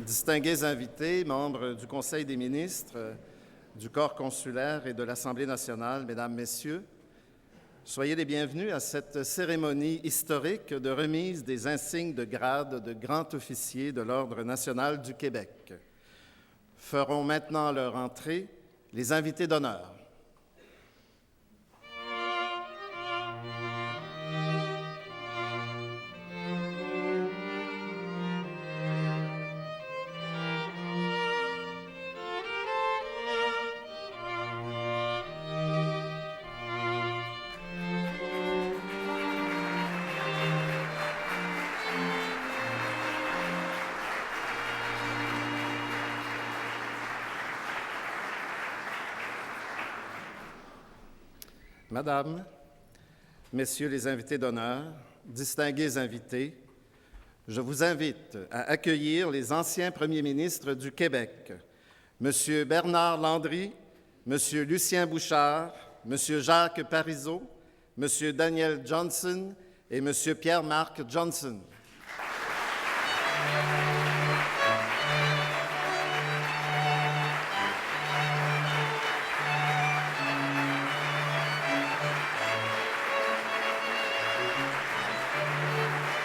Distingués invités, membres du Conseil des ministres, du corps consulaire et de l'Assemblée nationale, Mesdames, Messieurs, soyez les bienvenus à cette cérémonie historique de remise des insignes de grade de grand officier de l'Ordre national du Québec. Feront maintenant leur entrée les invités d'honneur. Madame, Messieurs les invités d'honneur, distingués invités, je vous invite à accueillir les anciens premiers ministres du Québec, M. Bernard Landry, M. Lucien Bouchard, M. Jacques Parizeau, M. Daniel Johnson et M. Pierre-Marc Johnson.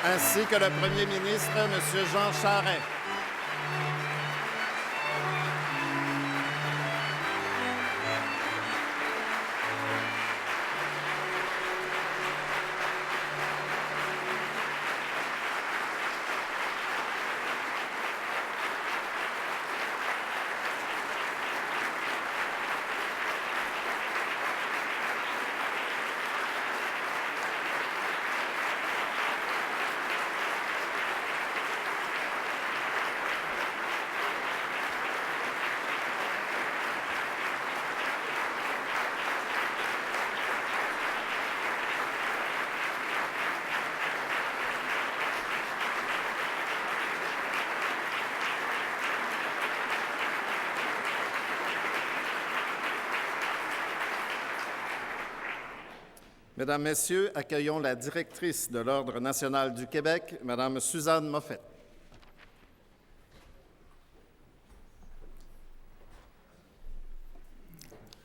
Ainsi que le Premier ministre, M. Jean Charest. Mesdames, Messieurs, accueillons la directrice de l'Ordre national du Québec, Madame Suzanne Moffett.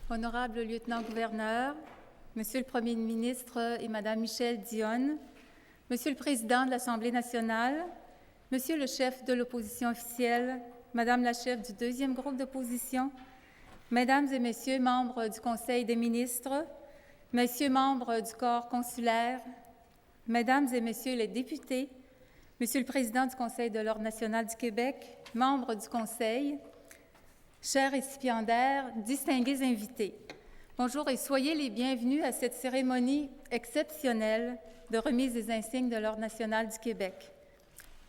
Honorable lieutenant-gouverneur, Monsieur le Premier ministre et Madame Michèle Dionne, Monsieur le Président de l'Assemblée nationale, Monsieur le chef de l'opposition officielle, Madame la chef du deuxième groupe d'opposition, Mesdames et Messieurs membres du Conseil des ministres, Messieurs membres du corps consulaire, Mesdames et Messieurs les députés, Monsieur le Président du Conseil de l'Ordre national du Québec, membres du Conseil, chers récipiendaires, distingués invités, bonjour et soyez les bienvenus à cette cérémonie exceptionnelle de remise des insignes de l'Ordre national du Québec.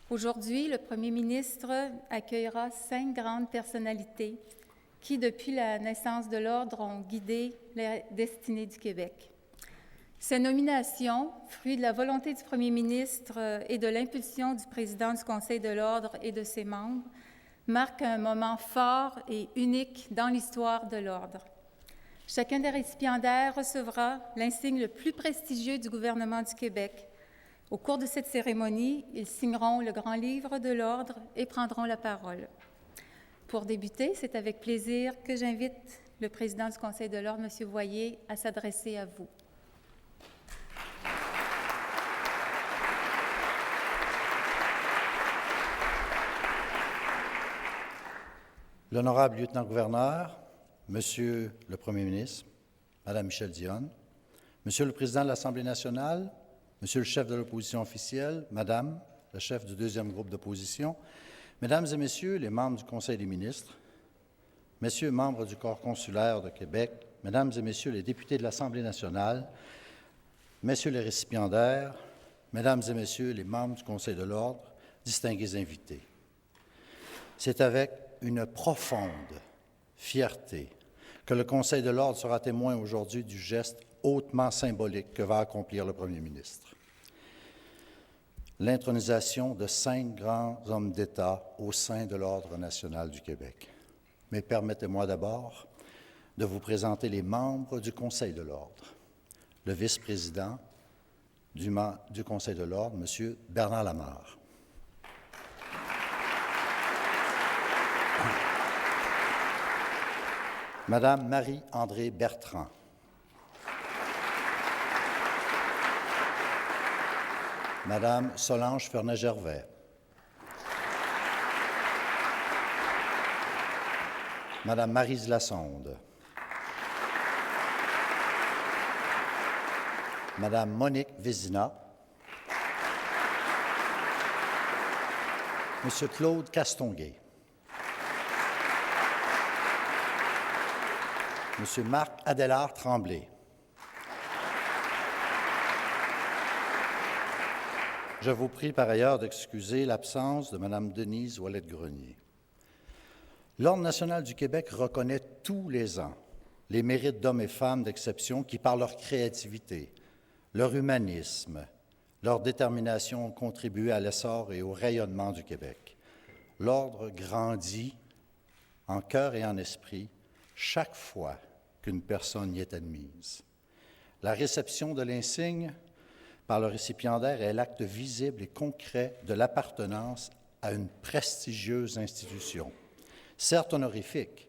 Aujourd'hui, le Premier ministre accueillera 5 grandes personnalités qui, depuis la naissance de l'Ordre, ont guidé la destinée du Québec. Ces nominations, fruit de la volonté du Premier ministre et de l'impulsion du Président du Conseil de l'Ordre et de ses membres, marquent un moment fort et unique dans l'histoire de l'Ordre. Chacun des récipiendaires recevra l'insigne le plus prestigieux du gouvernement du Québec. Au cours de cette cérémonie, ils signeront le grand livre de l'Ordre et prendront la parole. Pour débuter, c'est avec plaisir que j'invite le président du Conseil de l'Ordre, M. Voyer, à s'adresser à vous. L'honorable lieutenant-gouverneur, Monsieur le Premier ministre, Madame Michèle Dionne, Monsieur le Président de l'Assemblée nationale, Monsieur le chef de l'opposition officielle, Madame la chef du deuxième groupe d'opposition, Mesdames et Messieurs les membres du Conseil des ministres, Messieurs membres du corps consulaire de Québec, Mesdames et Messieurs les députés de l'Assemblée nationale, Messieurs les récipiendaires, Mesdames et Messieurs les membres du Conseil de l'Ordre, distingués invités. C'est avec une profonde fierté que le Conseil de l'Ordre sera témoin aujourd'hui du geste hautement symbolique que va accomplir le Premier ministre. L'intronisation de 5 grands hommes d'État au sein de l'Ordre national du Québec. Mais permettez-moi d'abord de vous présenter les membres du Conseil de l'Ordre. Le vice-président du Conseil de l'Ordre, M. Bernard Lamarre. Madame Marie-André Bertrand. Madame Solange Fernay-Gervais. Madame Maryse Lassonde. Madame Monique Vézina. Monsieur Claude Castonguay. Monsieur Marc Adélard Tremblay. Je vous prie par ailleurs d'excuser l'absence de Madame Denise Ouellette-Grenier. L'Ordre national du Québec reconnaît tous les ans les mérites d'hommes et femmes d'exception qui, par leur créativité, leur humanisme, leur détermination, ont contribué à l'essor et au rayonnement du Québec. L'Ordre grandit en cœur et en esprit chaque fois qu'une personne y est admise. La réception de l'insigne par le récipiendaire est l'acte visible et concret de l'appartenance à une prestigieuse institution, certes honorifique,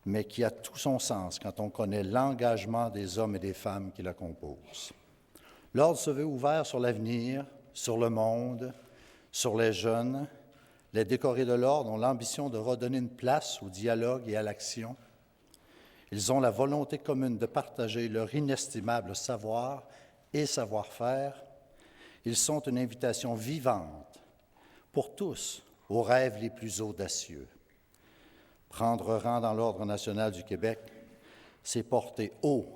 mais qui a tout son sens quand on connaît l'engagement des hommes et des femmes qui la composent. L'Ordre se veut ouvert sur l'avenir, sur le monde, sur les jeunes. Les décorés de l'Ordre ont l'ambition de redonner une place au dialogue et à l'action. Ils ont la volonté commune de partager leur inestimable savoir et savoir-faire. Ils sont une invitation vivante pour tous aux rêves les plus audacieux. Prendre rang dans l'Ordre national du Québec, c'est porter haut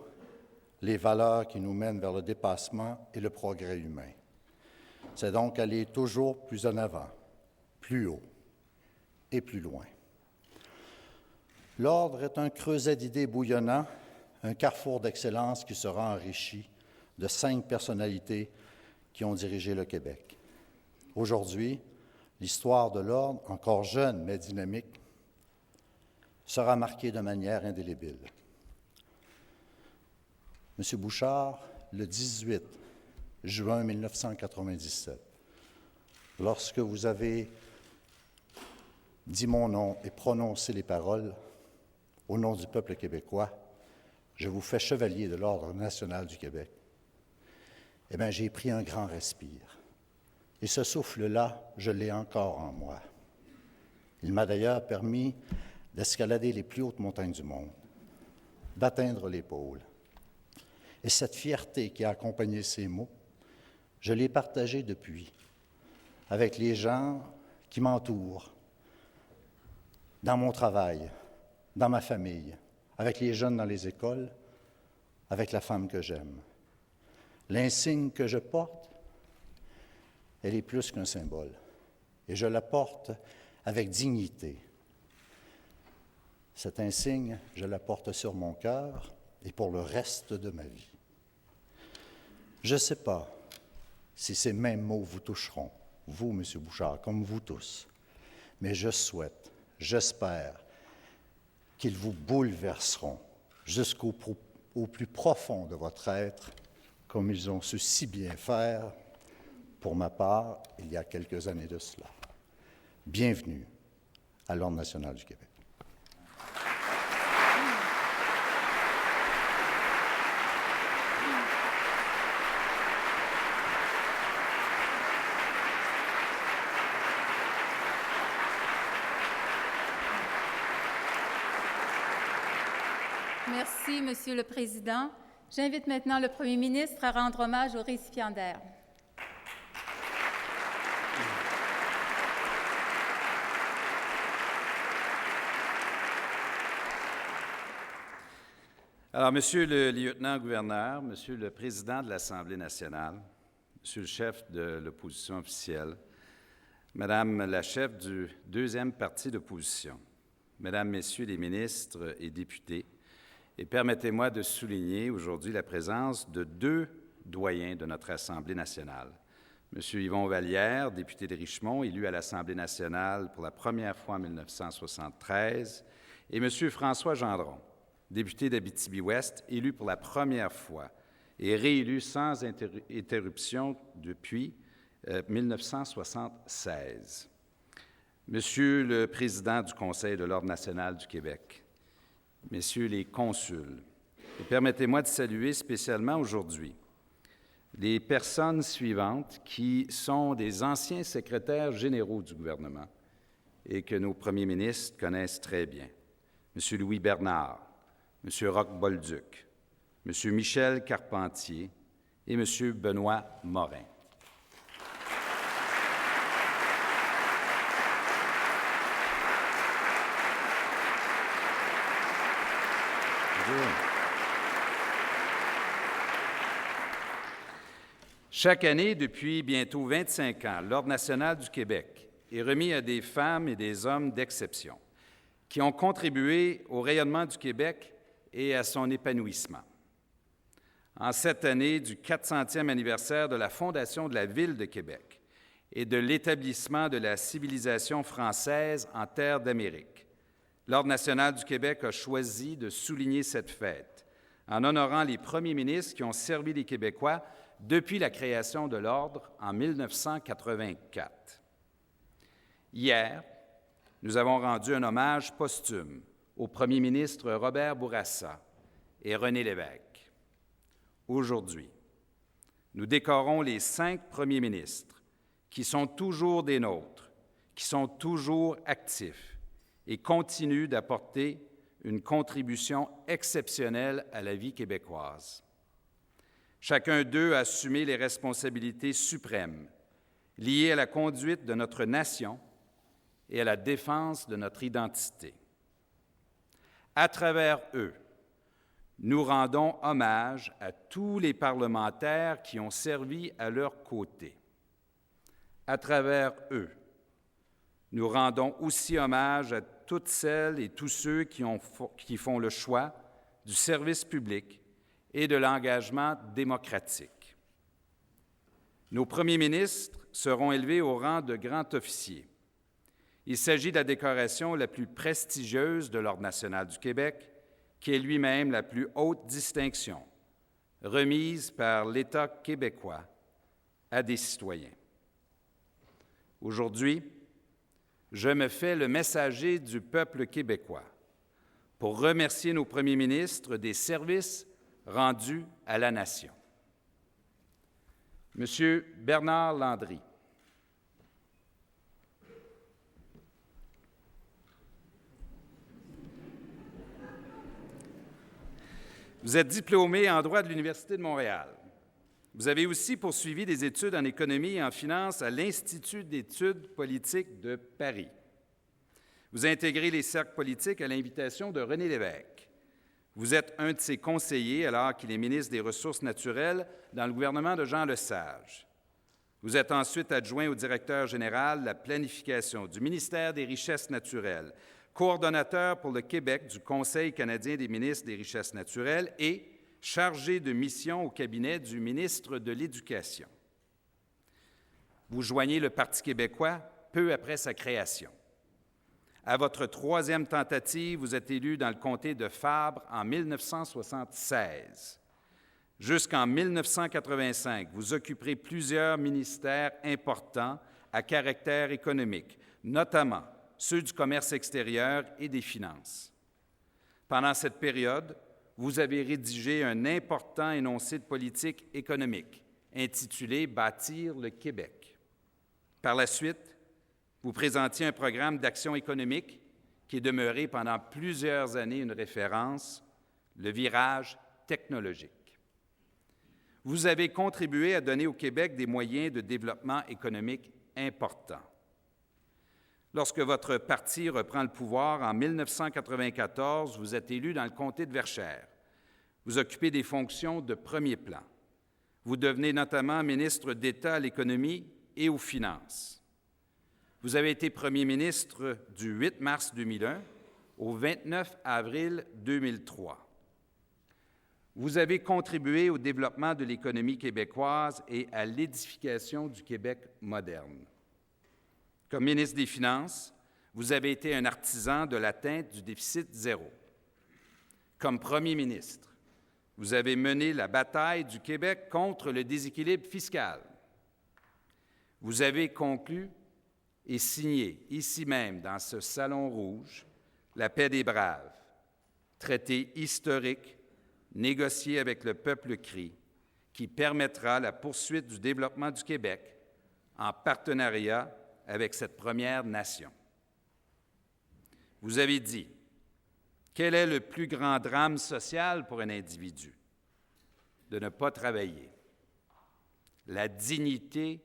les valeurs qui nous mènent vers le dépassement et le progrès humain. C'est donc aller toujours plus en avant, plus haut et plus loin. L'Ordre est un creuset d'idées bouillonnant, un carrefour d'excellence qui sera enrichi de 5 personnalités qui ont dirigé le Québec. Aujourd'hui, l'histoire de l'Ordre, encore jeune mais dynamique, sera marquée de manière indélébile. M. Bouchard, le 18 juin 1997, lorsque vous avez dit mon nom et prononcé les paroles « Au nom du peuple québécois, je vous fais chevalier de l'Ordre national du Québec », eh bien, j'ai pris un grand respire. Et ce souffle-là, je l'ai encore en moi. Il m'a d'ailleurs permis d'escalader les plus hautes montagnes du monde, d'atteindre les pôles. Et cette fierté qui a accompagné ces mots, je l'ai partagée depuis avec les gens qui m'entourent, dans mon travail, dans ma famille, avec les jeunes dans les écoles, avec la femme que j'aime. L'insigne que je porte, elle est plus qu'un symbole, et je la porte avec dignité. Cet insigne, je la porte sur mon cœur et pour le reste de ma vie. Je ne sais pas si ces mêmes mots vous toucheront, vous, M. Bouchard, comme vous tous, mais je souhaite, j'espère, qu'ils vous bouleverseront jusqu'au plus profond de votre être, comme ils ont su si bien faire, pour ma part, il y a quelques années de cela. Bienvenue à l'Ordre national du Québec. Merci, Monsieur le Président. J'invite maintenant le Premier ministre à rendre hommage aux récipiendaires. Alors, Monsieur le lieutenant-gouverneur, Monsieur le président de l'Assemblée nationale, Monsieur le chef de l'opposition officielle, Madame la chef du deuxième parti d'opposition, Mesdames, Messieurs les ministres et députés, et permettez-moi de souligner aujourd'hui la présence de 2 doyens de notre Assemblée nationale. M. Yvon Vallière, député de Richmond, élu à l'Assemblée nationale pour la première fois en 1973, et M. François Gendron, député d'Abitibi-Ouest, élu pour la première fois et réélu sans interruption depuis 1976. Monsieur le Président du Conseil de l'Ordre national du Québec, Messieurs les consuls, et permettez-moi de saluer spécialement aujourd'hui les personnes suivantes qui sont des anciens secrétaires généraux du gouvernement et que nos premiers ministres connaissent très bien. M. Louis Bernard, M. Roch Bolduc, M. Michel Carpentier et M. Benoît Morin. Chaque année, depuis bientôt 25 ans, l'Ordre national du Québec est remis à des femmes et des hommes d'exception qui ont contribué au rayonnement du Québec et à son épanouissement. En cette année du 400e anniversaire de la fondation de la Ville de Québec et de l'établissement de la civilisation française en terre d'Amérique, l'Ordre national du Québec a choisi de souligner cette fête en honorant les premiers ministres qui ont servi les Québécois depuis la création de l'Ordre en 1984. Hier, nous avons rendu un hommage posthume aux premiers ministres Robert Bourassa et René Lévesque. Aujourd'hui, nous décorons les 5 premiers ministres qui sont toujours des nôtres, qui sont toujours actifs et continuent d'apporter une contribution exceptionnelle à la vie québécoise. Chacun d'eux a assumé les responsabilités suprêmes liées à la conduite de notre nation et à la défense de notre identité. À travers eux, nous rendons hommage à tous les parlementaires qui ont servi à leur côté. À travers eux, nous rendons aussi hommage à toutes celles et tous ceux qui font le choix du service public et de l'engagement démocratique. Nos premiers ministres seront élevés au rang de grands officiers. Il s'agit de la décoration la plus prestigieuse de l'Ordre national du Québec, qui est lui-même la plus haute distinction, remise par l'État québécois à des citoyens. Aujourd'hui, je me fais le messager du peuple québécois pour remercier nos premiers ministres des services rendus à la nation. Monsieur Bernard Landry, vous êtes diplômé en droit de l'Université de Montréal. Vous avez aussi poursuivi des études en économie et en finance à l'Institut d'études politiques de Paris. Vous intégrez les cercles politiques à l'invitation de René Lévesque. Vous êtes un de ses conseillers alors qu'il est ministre des Ressources naturelles dans le gouvernement de Jean Lesage. Vous êtes ensuite adjoint au directeur général de la planification du ministère des Richesses naturelles, coordonnateur pour le Québec du Conseil canadien des ministres des Richesses naturelles et chargé de mission au cabinet du ministre de l'Éducation. Vous joignez le Parti québécois peu après sa création. À votre 3e tentative, vous êtes élu dans le comté de Fabre en 1976. Jusqu'en 1985, vous occuperez plusieurs ministères importants à caractère économique, notamment ceux du commerce extérieur et des finances. Pendant cette période, vous avez rédigé un important énoncé de politique économique intitulé « Bâtir le Québec ». Par la suite, vous présentiez un programme d'action économique qui est demeuré pendant plusieurs années une référence, le virage technologique. Vous avez contribué à donner au Québec des moyens de développement économique importants. Lorsque votre parti reprend le pouvoir en 1994, vous êtes élu dans le comté de Verchères. Vous occupez des fonctions de premier plan. Vous devenez notamment ministre d'État à l'économie et aux finances. Vous avez été premier ministre du 8 mars 2001 au 29 avril 2003. Vous avez contribué au développement de l'économie québécoise et à l'édification du Québec moderne. Comme ministre des Finances, vous avez été un artisan de l'atteinte du déficit zéro. Comme premier ministre, vous avez mené la bataille du Québec contre le déséquilibre fiscal. Vous avez conclu et signé ici même, dans ce Salon Rouge, la paix des braves, traité historique négocié avec le peuple cri, qui permettra la poursuite du développement du Québec en partenariat avec cette première nation. Vous avez dit, quel est le plus grand drame social pour un individu? De ne pas travailler. La dignité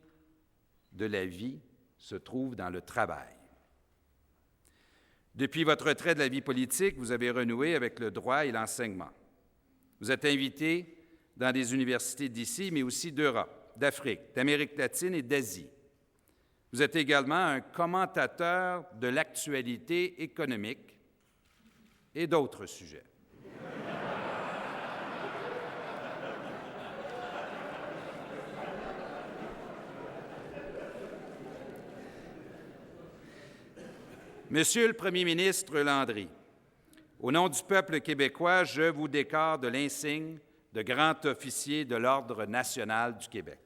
de la vie se trouve dans le travail. Depuis votre retrait de la vie politique, vous avez renoué avec le droit et l'enseignement. Vous êtes invité dans des universités d'ici, mais aussi d'Europe, d'Afrique, d'Amérique latine et d'Asie. Vous êtes également un commentateur de l'actualité économique et d'autres sujets. Monsieur le Premier ministre Landry, au nom du peuple québécois, je vous décore de l'insigne de grand officier de l'Ordre national du Québec.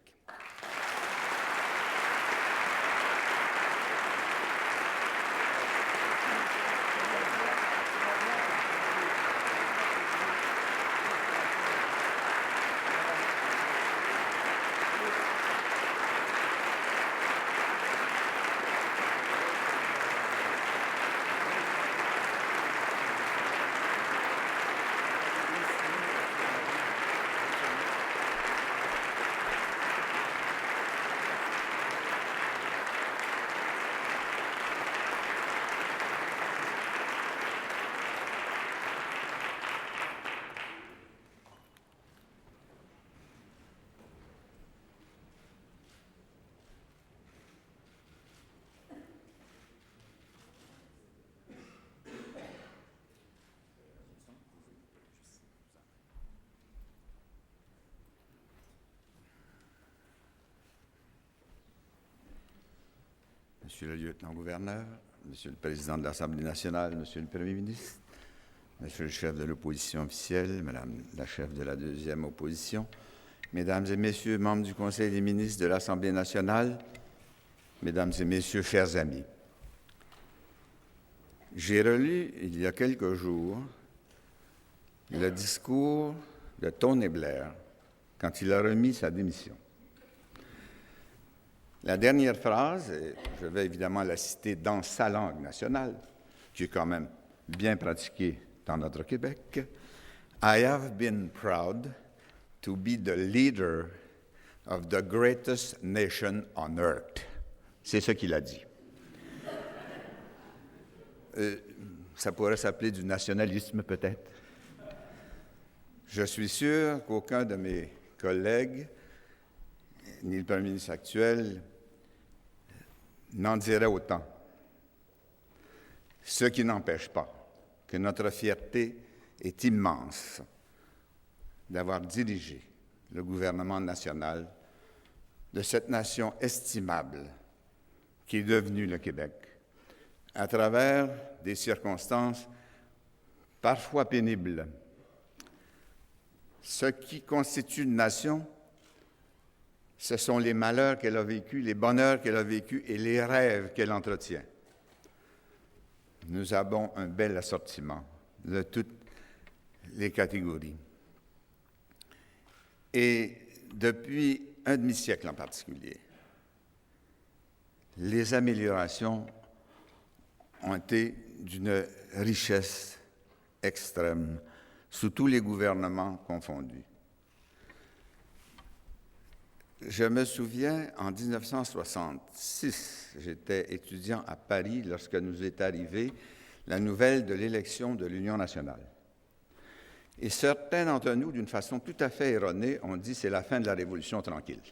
Monsieur le lieutenant-gouverneur, Monsieur le président de l'Assemblée nationale, Monsieur le Premier ministre, Monsieur le chef de l'opposition officielle, Madame la chef de la deuxième opposition, Mesdames et Messieurs, membres du Conseil des ministres de l'Assemblée nationale, Mesdames et Messieurs, chers amis, j'ai relu il y a quelques jours le discours de Tony Blair quand il a remis sa démission. La dernière phrase, et je vais évidemment la citer dans sa langue nationale, qui est quand même bien pratiquée dans notre Québec, « I have been proud to be the leader of the greatest nation on earth ». C'est ce qu'il a dit. Ça pourrait s'appeler du nationalisme peut-être. Je suis sûr qu'aucun de mes collègues, ni le Premier ministre actuel, n'en dirait autant. Ce qui n'empêche pas que notre fierté est immense d'avoir dirigé le gouvernement national de cette nation estimable qui est devenue le Québec, à travers des circonstances parfois pénibles. Ce qui constitue une nation, ce sont les malheurs qu'elle a vécus, les bonheurs qu'elle a vécus et les rêves qu'elle entretient. Nous avons un bel assortiment de toutes les catégories. Et depuis un demi-siècle en particulier, les améliorations ont été d'une richesse extrême, sous tous les gouvernements confondus. Je me souviens, en 1966, j'étais étudiant à Paris lorsque nous est arrivée la nouvelle de l'élection de l'Union nationale. Et certains d'entre nous, d'une façon tout à fait erronée, ont dit « c'est la fin de la Révolution tranquille ».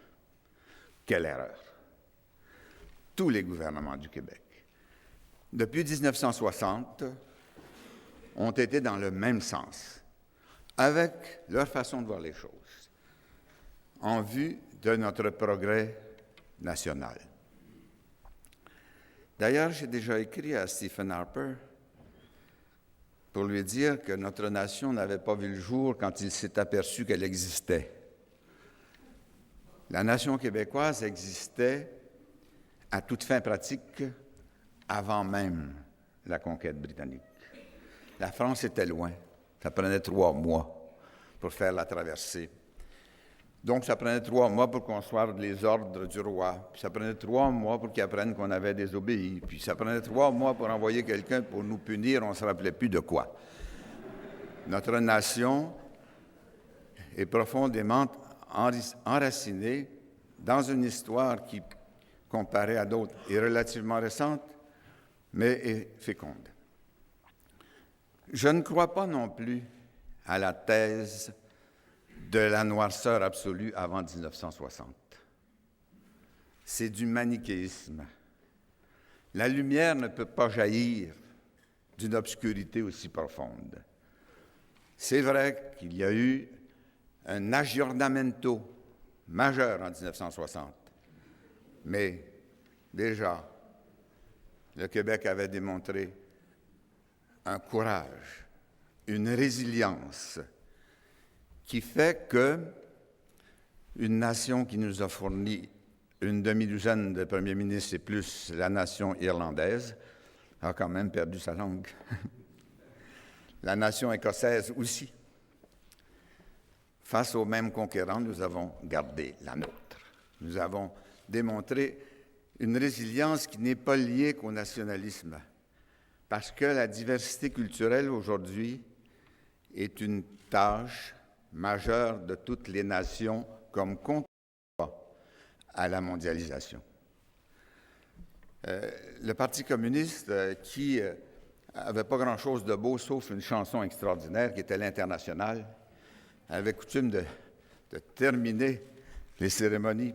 Quelle erreur! Tous les gouvernements du Québec, depuis 1960, ont été dans le même sens, avec leur façon de voir les choses, en vue de notre progrès national. D'ailleurs, j'ai déjà écrit à Stephen Harper pour lui dire que notre nation n'avait pas vu le jour quand il s'est aperçu qu'elle existait. La nation québécoise existait à toute fin pratique avant même la conquête britannique. La France était loin. Ça prenait 3 mois pour faire la traversée. Donc, ça prenait 3 mois pour construire les ordres du roi. Puis ça prenait 3 mois pour qu'ils apprennent qu'on avait désobéi. Puis ça prenait 3 mois pour envoyer quelqu'un pour nous punir. On ne se rappelait plus de quoi. Notre nation est profondément enracinée dans une histoire qui, comparée à d'autres, est relativement récente, mais est féconde. Je ne crois pas non plus à la thèse de la noirceur absolue avant 1960. C'est du manichéisme. La lumière ne peut pas jaillir d'une obscurité aussi profonde. C'est vrai qu'il y a eu un aggiornamento majeur en 1960, mais déjà, le Québec avait démontré un courage, une résilience qui fait que une nation qui nous a fourni une demi-douzaine de premiers ministres et plus la nation irlandaise a quand même perdu sa langue. La nation écossaise aussi. Face aux mêmes conquérants, nous avons gardé la nôtre. Nous avons démontré une résilience qui n'est pas liée qu'au nationalisme, parce que la diversité culturelle aujourd'hui est une tâche majeure de toutes les nations comme contrepoids à la mondialisation. Le Parti communiste, qui n'avait pas grand-chose de beau sauf une chanson extraordinaire qui était l'Internationale, avait coutume de terminer les cérémonies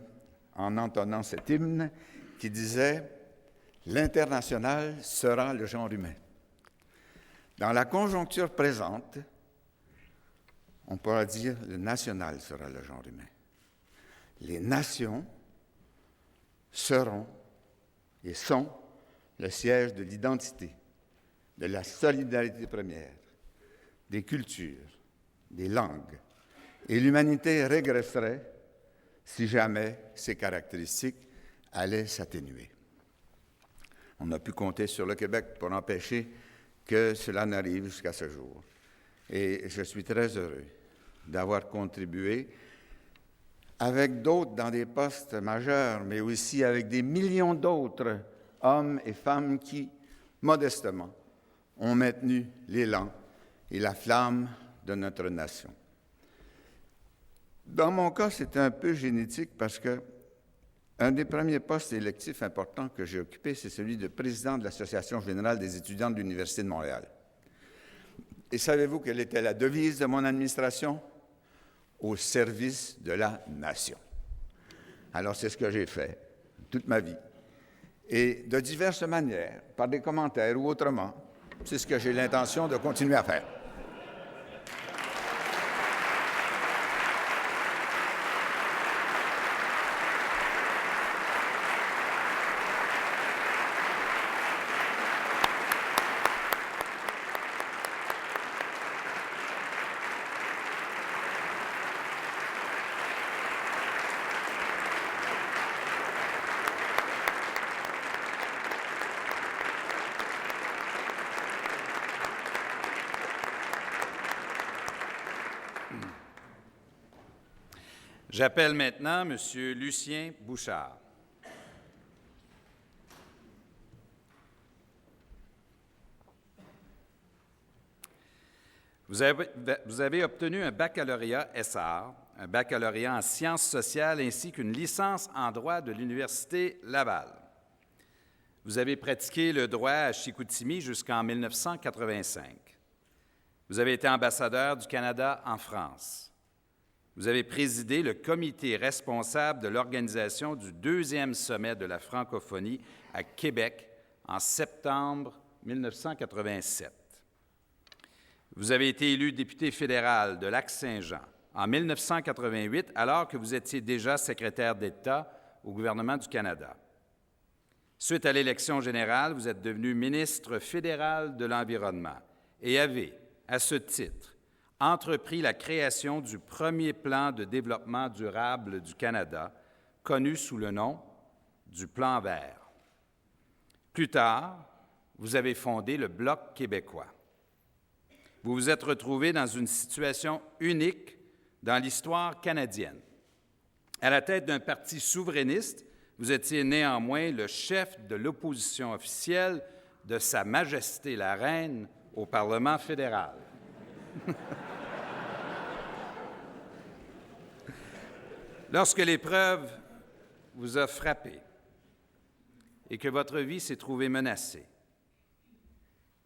en entonnant cet hymne qui disait « L'Internationale sera le genre humain ». Dans la conjoncture présente, on pourra dire « le national sera le genre humain ». Les nations seront et sont le siège de l'identité, de la solidarité première, des cultures, des langues. Et l'humanité régresserait si jamais ces caractéristiques allaient s'atténuer. On a pu compter sur le Québec pour empêcher que cela n'arrive jusqu'à ce jour. Et je suis très heureux d'avoir contribué avec d'autres dans des postes majeurs, mais aussi avec des millions d'autres hommes et femmes qui, modestement, ont maintenu l'élan et la flamme de notre nation. Dans mon cas, c'est un peu génétique parce que un des premiers postes électifs importants que j'ai occupé, c'est celui de président de l'Association générale des étudiants de l'Université de Montréal. Et savez-vous quelle était la devise de mon administration? Au service de la nation. Alors, c'est ce que j'ai fait toute ma vie. Et de diverses manières, par des commentaires ou autrement, c'est ce que j'ai l'intention de continuer à faire. J'appelle maintenant M. Lucien Bouchard. Vous avez obtenu un baccalauréat SR, un baccalauréat en sciences sociales ainsi qu'une licence en droit de l'Université Laval. Vous avez pratiqué le droit à Chicoutimi jusqu'en 1985. Vous avez été ambassadeur du Canada en France. Vous avez présidé le comité responsable de l'organisation du 2e sommet de la francophonie à Québec en septembre 1987. Vous avez été élu député fédéral de Lac-Saint-Jean en 1988, alors que vous étiez déjà secrétaire d'État au gouvernement du Canada. Suite à l'élection générale, vous êtes devenu ministre fédéral de l'Environnement et avez, à ce titre, entrepris la création du premier plan de développement durable du Canada, connu sous le nom du Plan vert. Plus tard, vous avez fondé le Bloc québécois. Vous vous êtes retrouvé dans une situation unique dans l'histoire canadienne. À la tête d'un parti souverainiste, vous étiez néanmoins le chef de l'opposition officielle de Sa Majesté la Reine au Parlement fédéral. Lorsque l'épreuve vous a frappé et que votre vie s'est trouvée menacée,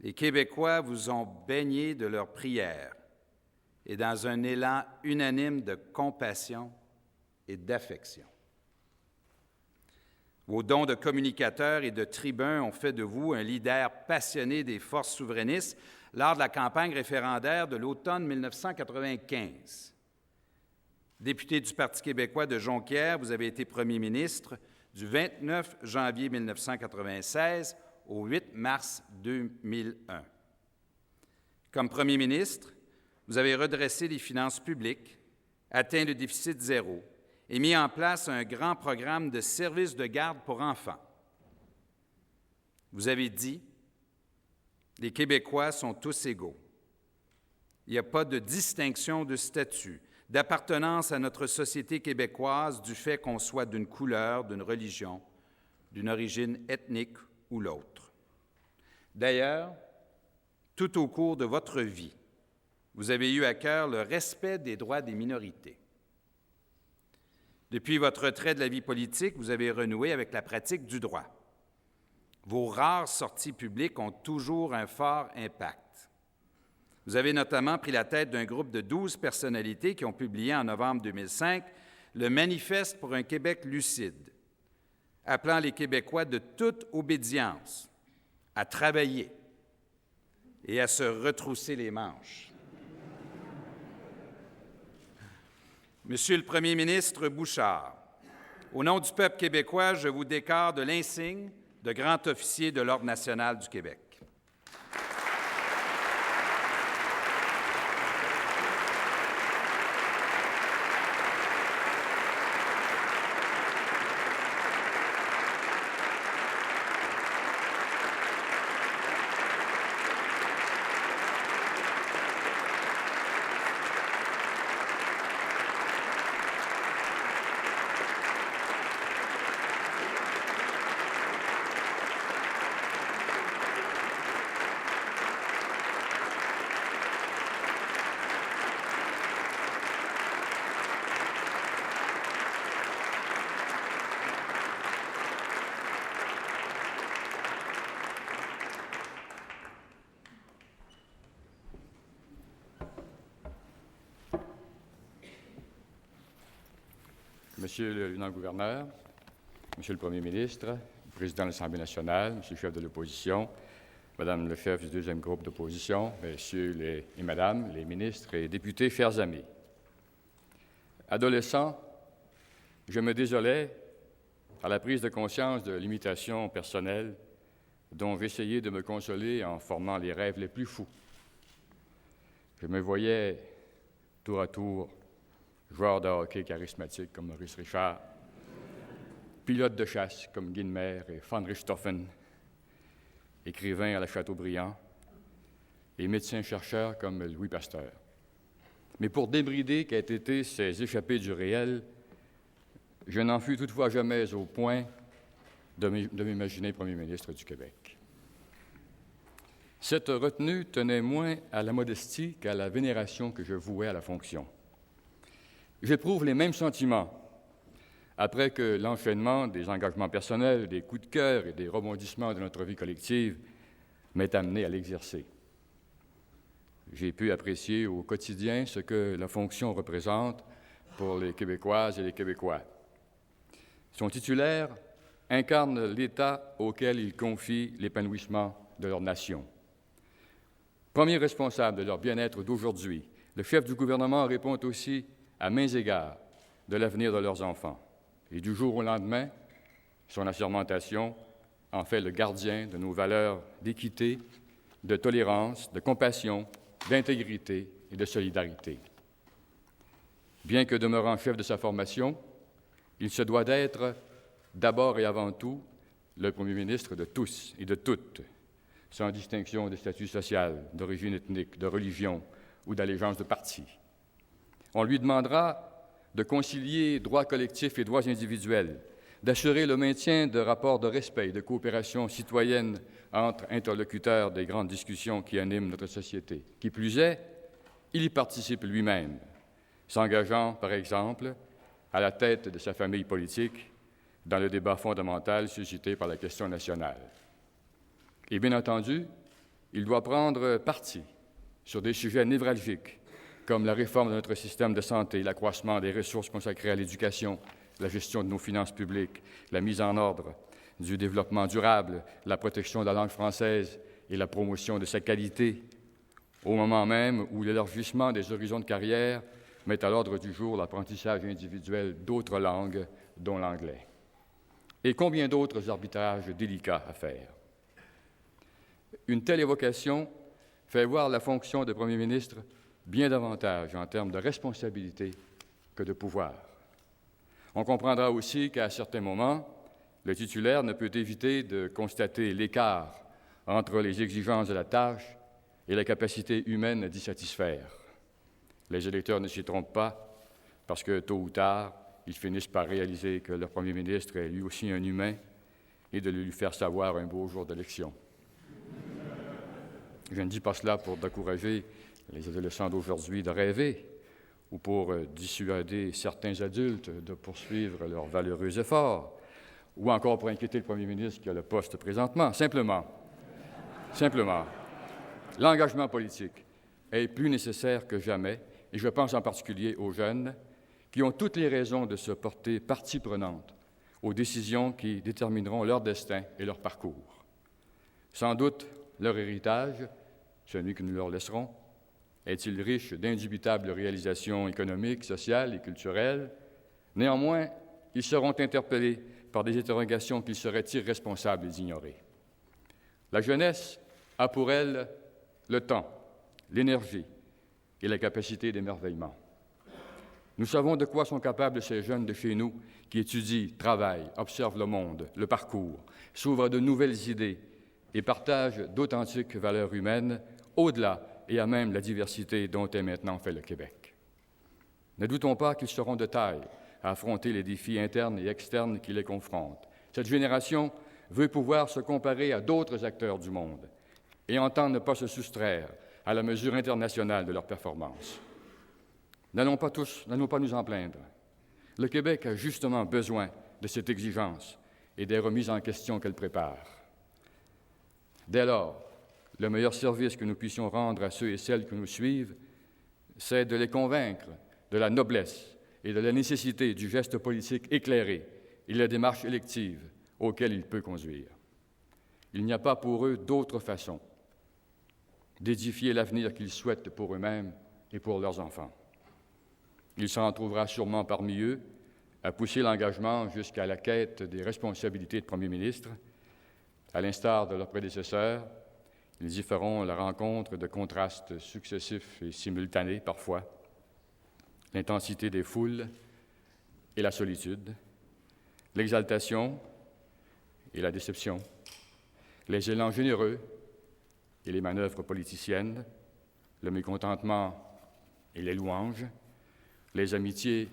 les Québécois vous ont baigné de leurs prières et dans un élan unanime de compassion et d'affection. Vos dons de communicateurs et de tribuns ont fait de vous un leader passionné des forces souverainistes lors de la campagne référendaire de l'automne 1995. Député du Parti québécois de Jonquière, vous avez été premier ministre du 29 janvier 1996 au 8 mars 2001. Comme premier ministre, vous avez redressé les finances publiques, atteint le déficit zéro et mis en place un grand programme de services de garde pour enfants. Vous avez dit « Les Québécois sont tous égaux. Il n'y a pas de distinction de statut, d'appartenance à notre société québécoise du fait qu'on soit d'une couleur, d'une religion, d'une origine ethnique ou l'autre. » D'ailleurs, tout au cours de votre vie, vous avez eu à cœur le respect des droits des minorités. Depuis votre retrait de la vie politique, vous avez renoué avec la pratique du droit. Vos rares sorties publiques ont toujours un fort impact. Vous avez notamment pris la tête d'un groupe de 12 personnalités qui ont publié en novembre 2005 le Manifeste pour un Québec lucide, appelant les Québécois de toute obédience à travailler et à se retrousser les manches. Monsieur le Premier ministre Bouchard, au nom du peuple québécois, je vous décore de l'insigne de grand officier de l'Ordre national du Québec. Monsieur le lieutenant-gouverneur, Monsieur le Premier ministre, Président de l'Assemblée nationale, Monsieur le chef de l'opposition, Madame le chef du deuxième groupe d'opposition, Messieurs et Madame les ministres et députés, chers amis. Adolescent, je me désolais à la prise de conscience de limitations personnelles dont j'essayais de me consoler en formant les rêves les plus fous. Je me voyais tour à tour joueur de hockey charismatique comme Maurice Richard, pilote de chasse comme Guynemer et von Richthofen, écrivain à la Chateaubriand et médecin-chercheur comme Louis Pasteur. Mais pour débrider qu'aient été ces échappées du réel, je n'en fus toutefois jamais au point de m'imaginer premier ministre du Québec. Cette retenue tenait moins à la modestie qu'à la vénération que je vouais à la fonction. J'éprouve les mêmes sentiments après que l'enchaînement des engagements personnels, des coups de cœur et des rebondissements de notre vie collective m'ait amené à l'exercer. J'ai pu apprécier au quotidien ce que la fonction représente pour les Québécoises et les Québécois. Son titulaire incarne l'État auquel il confie l'épanouissement de leur nation. Premier responsable de leur bien-être d'aujourd'hui, le chef du gouvernement répond aussi à mains égards de l'avenir de leurs enfants. Et du jour au lendemain, son assermentation en fait le gardien de nos valeurs d'équité, de tolérance, de compassion, d'intégrité et de solidarité. Bien que demeurant chef de sa formation, il se doit d'être, d'abord et avant tout, le Premier ministre de tous et de toutes, sans distinction de statut social, d'origine ethnique, de religion ou d'allégeance de parti. On lui demandera de concilier droits collectifs et droits individuels, d'assurer le maintien de rapports de respect et de coopération citoyenne entre interlocuteurs des grandes discussions qui animent notre société. Qui plus est, il y participe lui-même, s'engageant, par exemple, à la tête de sa famille politique dans le débat fondamental suscité par la question nationale. Et bien entendu, il doit prendre parti sur des sujets névralgiques comme la réforme de notre système de santé, l'accroissement des ressources consacrées à l'éducation, la gestion de nos finances publiques, la mise en ordre du développement durable, la protection de la langue française et la promotion de sa qualité, au moment même où l'élargissement des horizons de carrière met à l'ordre du jour l'apprentissage individuel d'autres langues, dont l'anglais. Et combien d'autres arbitrages délicats à faire. Une telle évocation fait voir la fonction de Premier ministre bien davantage en termes de responsabilité que de pouvoir. On comprendra aussi qu'à certains moments, le titulaire ne peut éviter de constater l'écart entre les exigences de la tâche et la capacité humaine d'y satisfaire. Les électeurs ne s'y trompent pas parce que, tôt ou tard, ils finissent par réaliser que leur Premier ministre est lui aussi un humain et de le lui faire savoir un beau jour d'élection. Je ne dis pas cela pour décourager les adolescents d'aujourd'hui de rêver ou pour dissuader certains adultes de poursuivre leurs valeureux efforts ou encore pour inquiéter le Premier ministre qui a le poste présentement. Simplement, l'engagement politique est plus nécessaire que jamais et je pense en particulier aux jeunes qui ont toutes les raisons de se porter partie prenante aux décisions qui détermineront leur destin et leur parcours. Sans doute, leur héritage, celui que nous leur laisserons, est-il riche d'indubitables réalisations économiques, sociales et culturelles? Néanmoins, ils seront interpellés par des interrogations qu'il serait irresponsable d'ignorer. La jeunesse a pour elle le temps, l'énergie et la capacité d'émerveillement. Nous savons de quoi sont capables ces jeunes de chez nous qui étudient, travaillent, observent le monde, le parcours, s'ouvrent à de nouvelles idées et partagent d'authentiques valeurs humaines au-delà et à même la diversité dont est maintenant fait le Québec. Ne doutons pas qu'ils seront de taille à affronter les défis internes et externes qui les confrontent. Cette génération veut pouvoir se comparer à d'autres acteurs du monde et entend ne pas se soustraire à la mesure internationale de leurs performances. N'allons pas nous en plaindre. Le Québec a justement besoin de cette exigence et des remises en question qu'elle prépare. Dès lors, le meilleur service que nous puissions rendre à ceux et celles qui nous suivent, c'est de les convaincre de la noblesse et de la nécessité du geste politique éclairé et de la démarche élective auquel il peut conduire. Il n'y a pas pour eux d'autre façon d'édifier l'avenir qu'ils souhaitent pour eux-mêmes et pour leurs enfants. Il s'en trouvera sûrement parmi eux à pousser l'engagement jusqu'à la quête des responsabilités de Premier ministre. À l'instar de leurs prédécesseurs, ils y feront la rencontre de contrastes successifs et simultanés parfois, l'intensité des foules et la solitude, l'exaltation et la déception, les élans généreux et les manœuvres politiciennes, le mécontentement et les louanges, les amitiés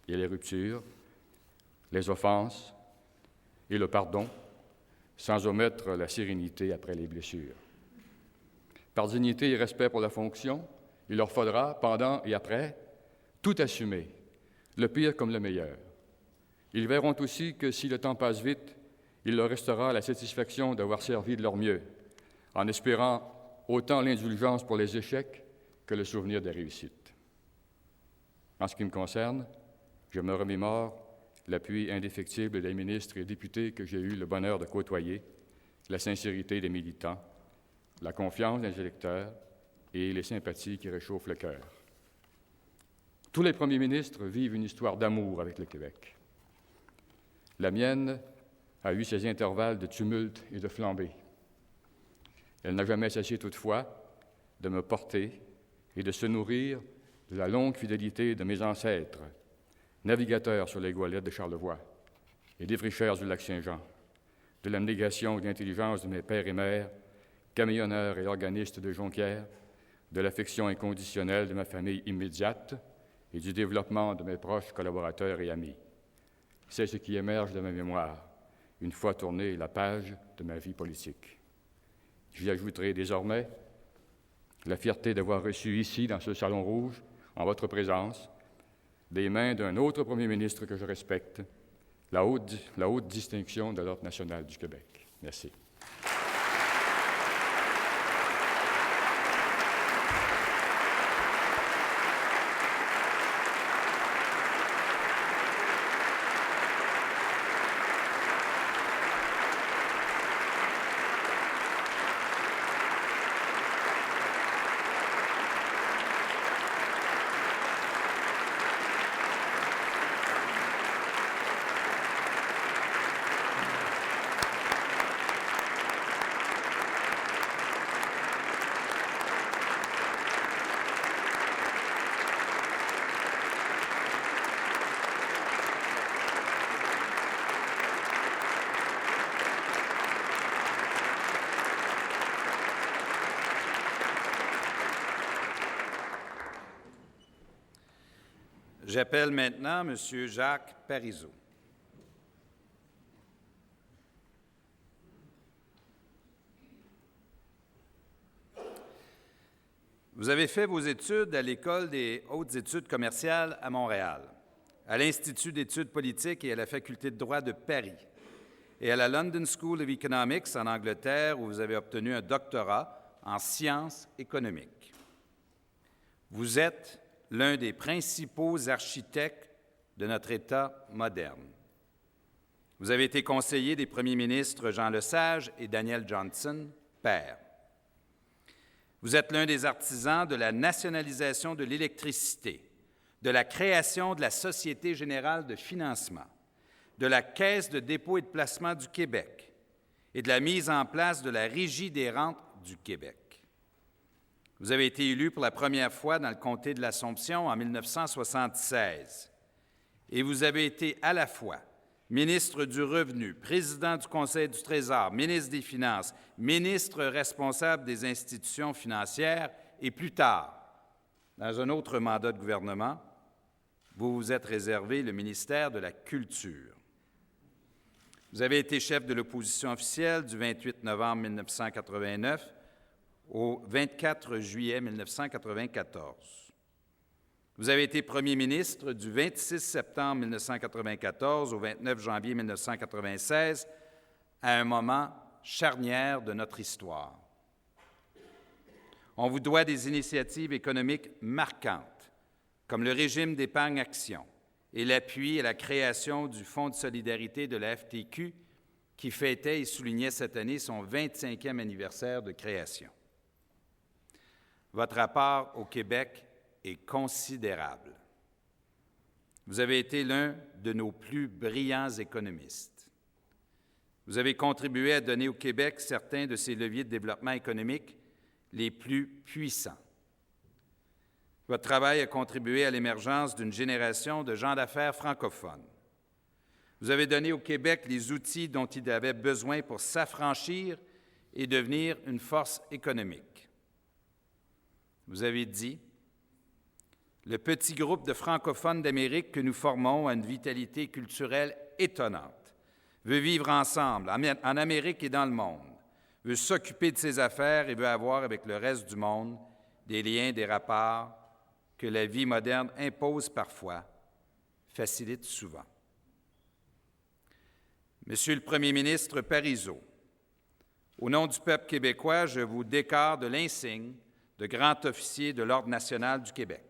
et les ruptures, les offenses et le pardon, sans omettre la sérénité après les blessures. Par dignité et respect pour la fonction, il leur faudra, pendant et après, tout assumer, le pire comme le meilleur. Ils verront aussi que si le temps passe vite, il leur restera la satisfaction d'avoir servi de leur mieux, en espérant autant l'indulgence pour les échecs que le souvenir des réussites. En ce qui me concerne, je me remémore l'appui indéfectible des ministres et députés que j'ai eu le bonheur de côtoyer, la sincérité des militants, la confiance des électeurs et les sympathies qui réchauffent le cœur. Tous les premiers ministres vivent une histoire d'amour avec le Québec. La mienne a eu ses intervalles de tumulte et de flambée. Elle n'a jamais cessé toutefois de me porter et de se nourrir de la longue fidélité de mes ancêtres, navigateurs sur les goélettes de Charlevoix et défricheurs du lac Saint-Jean, de l'abnégation et de l'intelligence de mes pères et mères, camionneurs et organistes de Jonquière, de l'affection inconditionnelle de ma famille immédiate et du développement de mes proches collaborateurs et amis. C'est ce qui émerge de ma mémoire, une fois tournée la page de ma vie politique. J'y ajouterai désormais la fierté d'avoir reçu ici, dans ce salon rouge, en votre présence, des mains d'un autre premier ministre que je respecte, la haute distinction de l'Ordre national du Québec. Merci. J'appelle maintenant M. Jacques Parizeau. Vous avez fait vos études à l'École des hautes études commerciales à Montréal, à l'Institut d'études politiques et à la Faculté de droit de Paris, et à la London School of Economics en Angleterre, où vous avez obtenu un doctorat en sciences économiques. Vous êtes l'un des principaux architectes de notre État moderne. Vous avez été conseiller des premiers ministres Jean Lesage et Daniel Johnson, père. Vous êtes l'un des artisans de la nationalisation de l'électricité, de la création de la Société générale de financement, de la Caisse de dépôt et de placement du Québec et de la mise en place de la Régie des rentes du Québec. Vous avez été élu pour la première fois dans le comté de l'Assomption en 1976 et vous avez été à la fois ministre du Revenu, président du Conseil du Trésor, ministre des Finances, ministre responsable des institutions financières et plus tard, dans un autre mandat de gouvernement, vous vous êtes réservé le ministère de la Culture. Vous avez été chef de l'opposition officielle du 28 novembre 1989 au 24 juillet 1994. Vous avez été premier ministre du 26 septembre 1994 au 29 janvier 1996, à un moment charnière de notre histoire. On vous doit des initiatives économiques marquantes, comme le régime d'épargne-action et l'appui à la création du Fonds de solidarité de la FTQ, qui fêtait et soulignait cette année son 25e anniversaire de création. Votre apport au Québec est considérable. Vous avez été l'un de nos plus brillants économistes. Vous avez contribué à donner au Québec certains de ses leviers de développement économique les plus puissants. Votre travail a contribué à l'émergence d'une génération de gens d'affaires francophones. Vous avez donné au Québec les outils dont il avait besoin pour s'affranchir et devenir une force économique. Vous avez dit « Le petit groupe de francophones d'Amérique que nous formons a une vitalité culturelle étonnante, veut vivre ensemble en Amérique et dans le monde, veut s'occuper de ses affaires et veut avoir avec le reste du monde des liens, des rapports que la vie moderne impose parfois, facilite souvent. » Monsieur le Premier ministre Parizeau, au nom du peuple québécois, je vous décore de l'insigne de grand officier de l'Ordre national du Québec.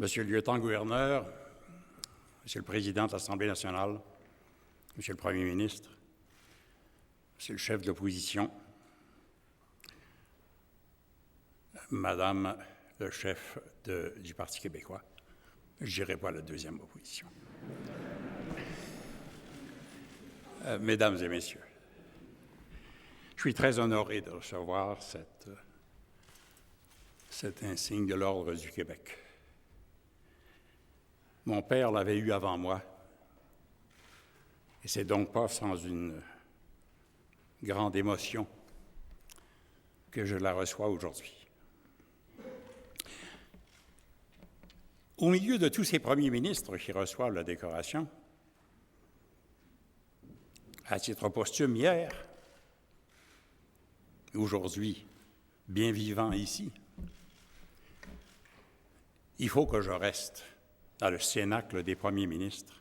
Monsieur le lieutenant-gouverneur, Monsieur le Président de l'Assemblée nationale, Monsieur le Premier ministre, Monsieur le chef de l'opposition, Madame le chef du Parti québécois, je n'irai pas à la deuxième opposition. Mesdames et messieurs, je suis très honoré de recevoir cet insigne de l'Ordre du Québec. Mon père l'avait eu avant moi, et c'est donc pas sans une grande émotion que je la reçois aujourd'hui. Au milieu de tous ces premiers ministres qui reçoivent la décoration, à titre posthume hier, aujourd'hui, bien vivant ici, il faut que je reste dans le cénacle des premiers ministres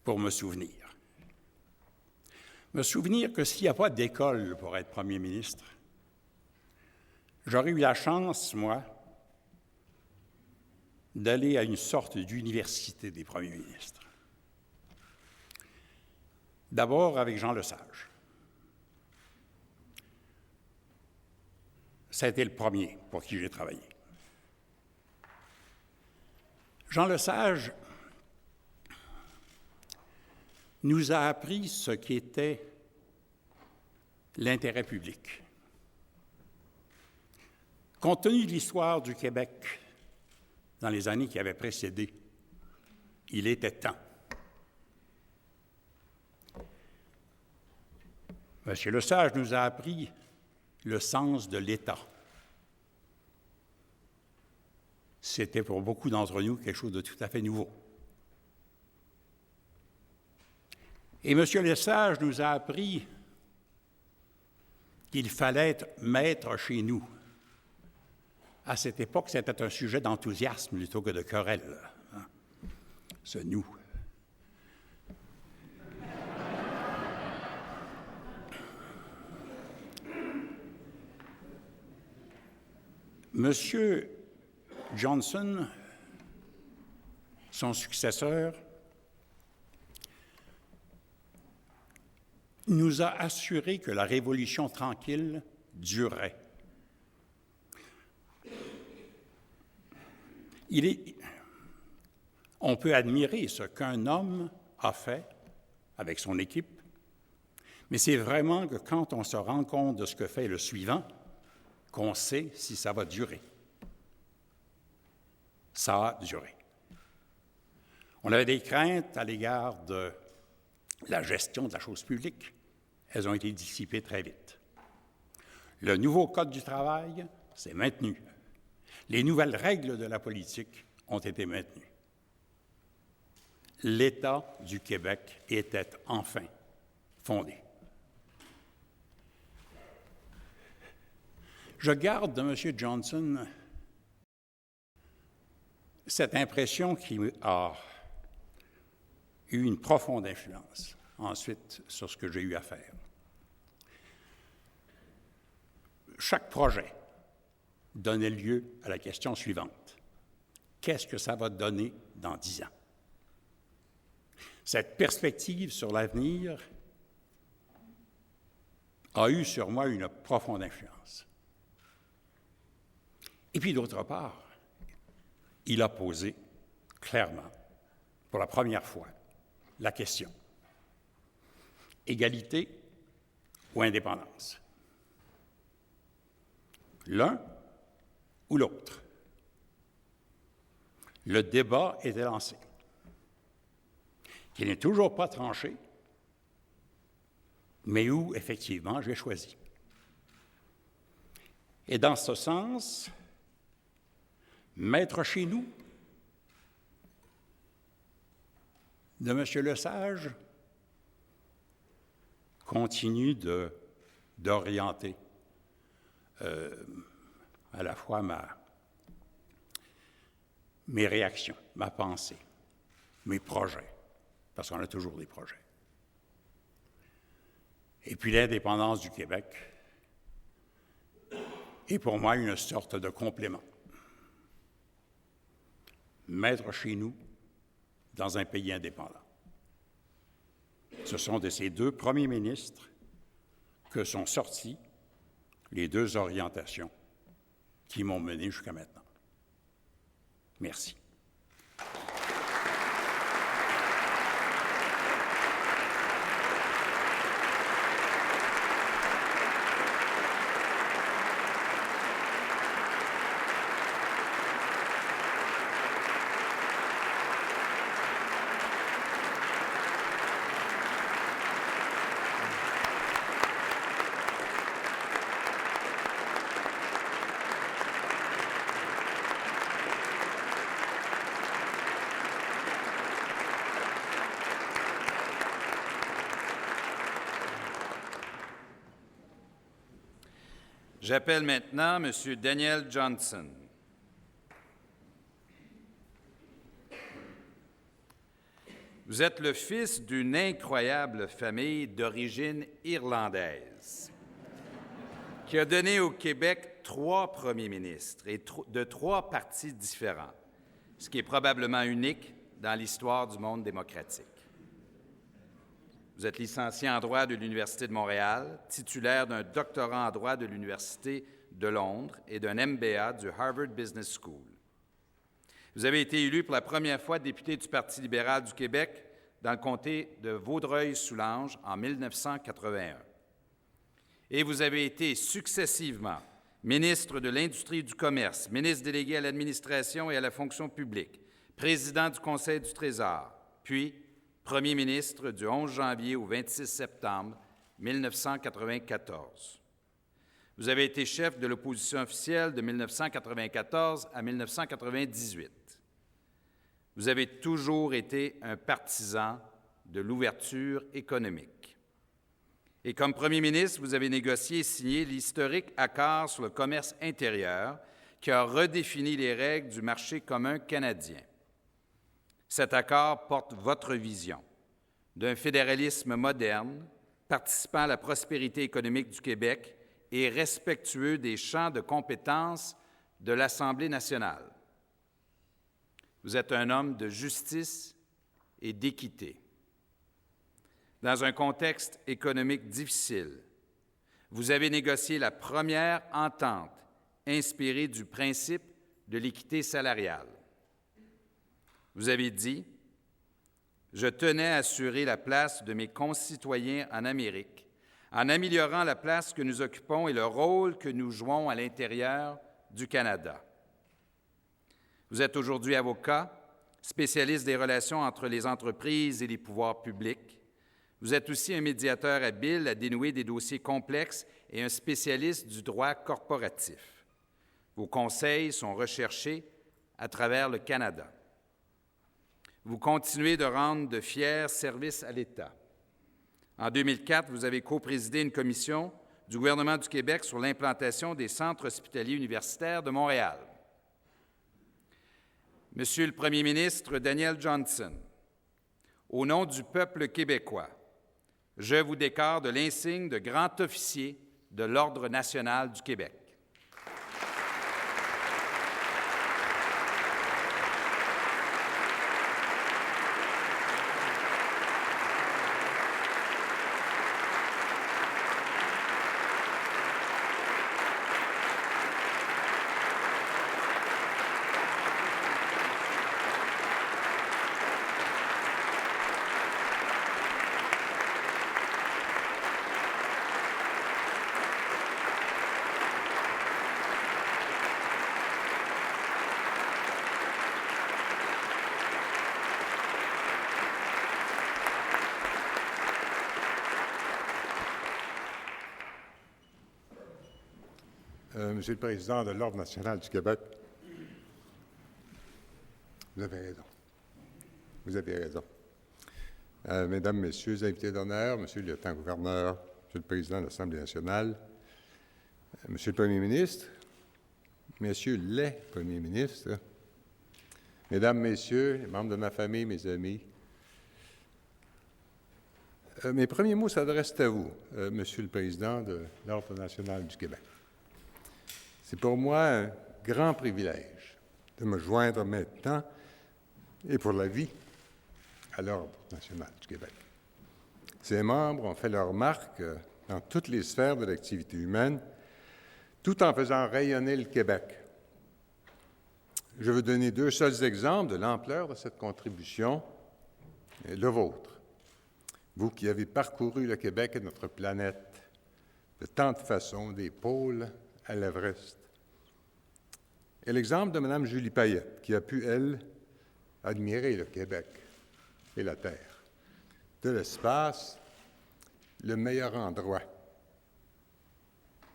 pour me souvenir. Me souvenir que s'il n'y a pas d'école pour être premier ministre, j'aurais eu la chance, moi, d'aller à une sorte d'université des premiers ministres. D'abord avec Jean Lesage. Ça a été le premier pour qui j'ai travaillé. Jean Lesage nous a appris ce qu'était l'intérêt public. Compte tenu de l'histoire du Québec dans les années qui avaient précédé, il était temps. M. Lesage nous a appris le sens de l'État. C'était pour beaucoup d'entre nous quelque chose de tout à fait nouveau. Et M. Lesage nous a appris qu'il fallait être maître chez nous. À cette époque, c'était un sujet d'enthousiasme plutôt que de querelle. Hein? Ce « nous ». Monsieur Johnson, son successeur, nous a assuré que la Révolution tranquille durerait. On peut admirer ce qu'un homme a fait avec son équipe, mais c'est vraiment que quand on se rend compte de ce que fait le suivant, qu'on sait si ça va durer. Ça a duré. On avait des craintes à l'égard de la gestion de la chose publique. Elles ont été dissipées très vite. Le nouveau Code du travail s'est maintenu. Les nouvelles règles de la politique ont été maintenues. L'État du Québec était enfin fondé. Je garde de M. Johnson cette impression qui a eu une profonde influence ensuite sur ce que j'ai eu à faire. Chaque projet donnait lieu à la question suivante. Qu'est-ce que ça va donner dans 10 ans? Cette perspective sur l'avenir a eu sur moi une profonde influence. Et puis, d'autre part, il a posé clairement, pour la première fois, la question. Égalité ou indépendance? L'un ou l'autre? Le débat était lancé, qui n'est toujours pas tranché, mais où, effectivement, j'ai choisi. Et dans ce sens, maître chez nous de M. Lesage continue d'orienter à la fois mes réactions, ma pensée, mes projets, parce qu'on a toujours des projets. Et puis l'indépendance du Québec est pour moi une sorte de complément. Maître chez nous, dans un pays indépendant. Ce sont de ces deux premiers ministres que sont sorties les deux orientations qui m'ont mené jusqu'à maintenant. Merci. J'appelle maintenant M. Daniel Johnson. Vous êtes le fils d'une incroyable famille d'origine irlandaise qui a donné au Québec 3 premiers ministres et de 3 partis différents, ce qui est probablement unique dans l'histoire du monde démocratique. Vous êtes licencié en droit de l'Université de Montréal, titulaire d'un doctorat en droit de l'Université de Londres et d'un MBA du Harvard Business School. Vous avez été élu pour la première fois député du Parti libéral du Québec dans le comté de Vaudreuil-Soulanges en 1981. Et vous avez été successivement ministre de l'Industrie et du Commerce, ministre délégué à l'administration et à la fonction publique, président du Conseil du Trésor, puis Premier ministre du 11 janvier au 26 septembre 1994. Vous avez été chef de l'opposition officielle de 1994 à 1998. Vous avez toujours été un partisan de l'ouverture économique. Et comme premier ministre, vous avez négocié et signé l'historique accord sur le commerce intérieur qui a redéfini les règles du marché commun canadien. Cet accord porte votre vision d'un fédéralisme moderne, participant à la prospérité économique du Québec et respectueux des champs de compétences de l'Assemblée nationale. Vous êtes un homme de justice et d'équité. Dans un contexte économique difficile, vous avez négocié la première entente inspirée du principe de l'équité salariale. Vous avez dit « Je tenais à assurer la place de mes concitoyens en Amérique en améliorant la place que nous occupons et le rôle que nous jouons à l'intérieur du Canada. » Vous êtes aujourd'hui avocat, spécialiste des relations entre les entreprises et les pouvoirs publics. Vous êtes aussi un médiateur habile à dénouer des dossiers complexes et un spécialiste du droit corporatif. Vos conseils sont recherchés à travers le Canada. Vous continuez de rendre de fiers services à l'État. En 2004, vous avez coprésidé une commission du gouvernement du Québec sur l'implantation des centres hospitaliers universitaires de Montréal. Monsieur le Premier ministre Daniel Johnson, au nom du peuple québécois, je vous décore de l'insigne de grand officier de l'Ordre national du Québec. Monsieur le Président de l'Ordre national du Québec, vous avez raison. Vous avez raison. Mesdames, Messieurs, invités d'honneur, Monsieur le lieutenant-gouverneur, Monsieur le Président de l'Assemblée nationale, Monsieur le Premier ministre, Messieurs les Premiers ministres, Mesdames, Messieurs, les membres de ma famille, mes amis, mes premiers mots s'adressent à vous, Monsieur le Président de l'Ordre national du Québec. C'est pour moi un grand privilège de me joindre maintenant, et pour la vie, à l'Ordre national du Québec. Ses membres ont fait leur marque dans toutes les sphères de l'activité humaine, tout en faisant rayonner le Québec. Je veux donner 2 seuls exemples de l'ampleur de cette contribution, et le vôtre. Vous qui avez parcouru le Québec et notre planète de tant de façons, des pôles à l'Everest. Et l'exemple de Mme Julie Payette, qui a pu, elle, admirer le Québec et la Terre. De l'espace, le meilleur endroit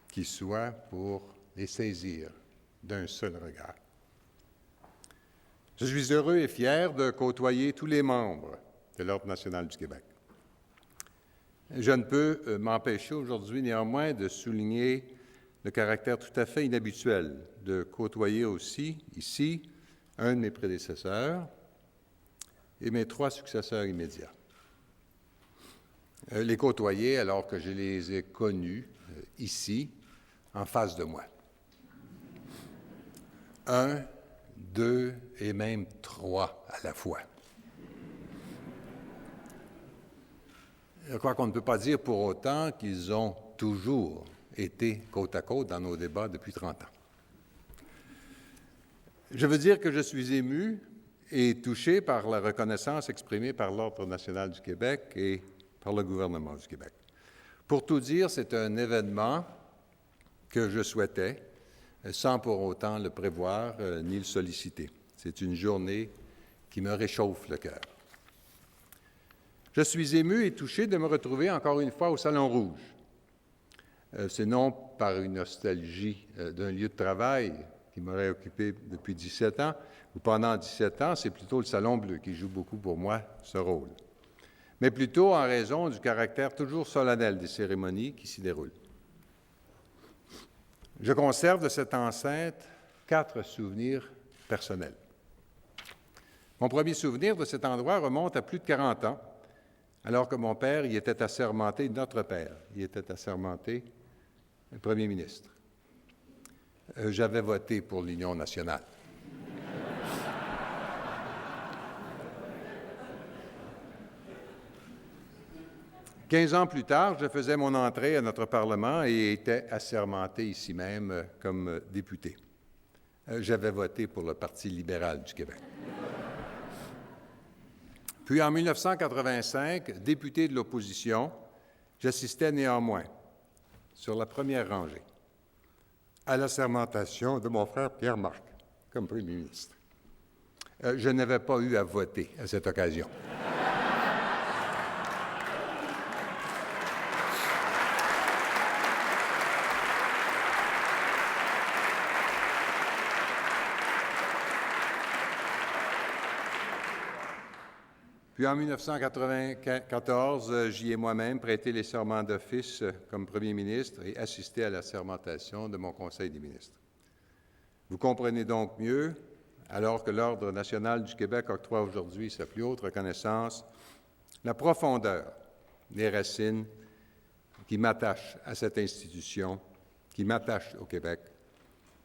qui soit pour les saisir d'un seul regard. Je suis heureux et fier de côtoyer tous les membres de l'Ordre national du Québec. Je ne peux m'empêcher aujourd'hui néanmoins de souligner le caractère tout à fait inhabituel de côtoyer aussi, ici, un de mes prédécesseurs et mes 3 successeurs immédiats. Les côtoyer alors que je les ai connus ici, en face de moi. 1, 2 et même 3 à la fois. Je crois qu'on ne peut pas dire pour autant qu'ils ont toujours été côte à côte dans nos débats depuis 30 ans. Je veux dire que je suis ému et touché par la reconnaissance exprimée par l'Ordre national du Québec et par le gouvernement du Québec. Pour tout dire, c'est un événement que je souhaitais, sans pour autant le prévoir ni le solliciter. C'est une journée qui me réchauffe le cœur. Je suis ému et touché de me retrouver encore une fois au Salon Rouge. C'est non par une nostalgie d'un lieu de travail qui m'aurait occupé depuis 17 ans, ou pendant 17 ans, c'est plutôt le Salon Bleu qui joue beaucoup pour moi ce rôle, mais plutôt en raison du caractère toujours solennel des cérémonies qui s'y déroulent. Je conserve de cette enceinte 4 souvenirs personnels. Mon premier souvenir de cet endroit remonte à plus de 40 ans, alors que mon père y était assermenté, notre père y était assermenté premier ministre. J'avais voté pour l'Union nationale. « 15 ans plus tard, je faisais mon entrée à notre Parlement et étais assermenté ici même comme député. J'avais voté pour le Parti libéral du Québec. Puis en 1985, député de l'opposition, j'assistais néanmoins, sur la première rangée, à l'assermentation de mon frère Pierre-Marc comme premier ministre. Je n'avais pas eu à voter à cette occasion. Puis en 1994, j'y ai moi-même prêté les serments d'office comme premier ministre et assisté à la sermentation de mon Conseil des ministres. Vous comprenez donc mieux, alors que l'Ordre national du Québec octroie aujourd'hui sa plus haute reconnaissance, la profondeur des racines qui m'attachent à cette institution, qui m'attachent au Québec,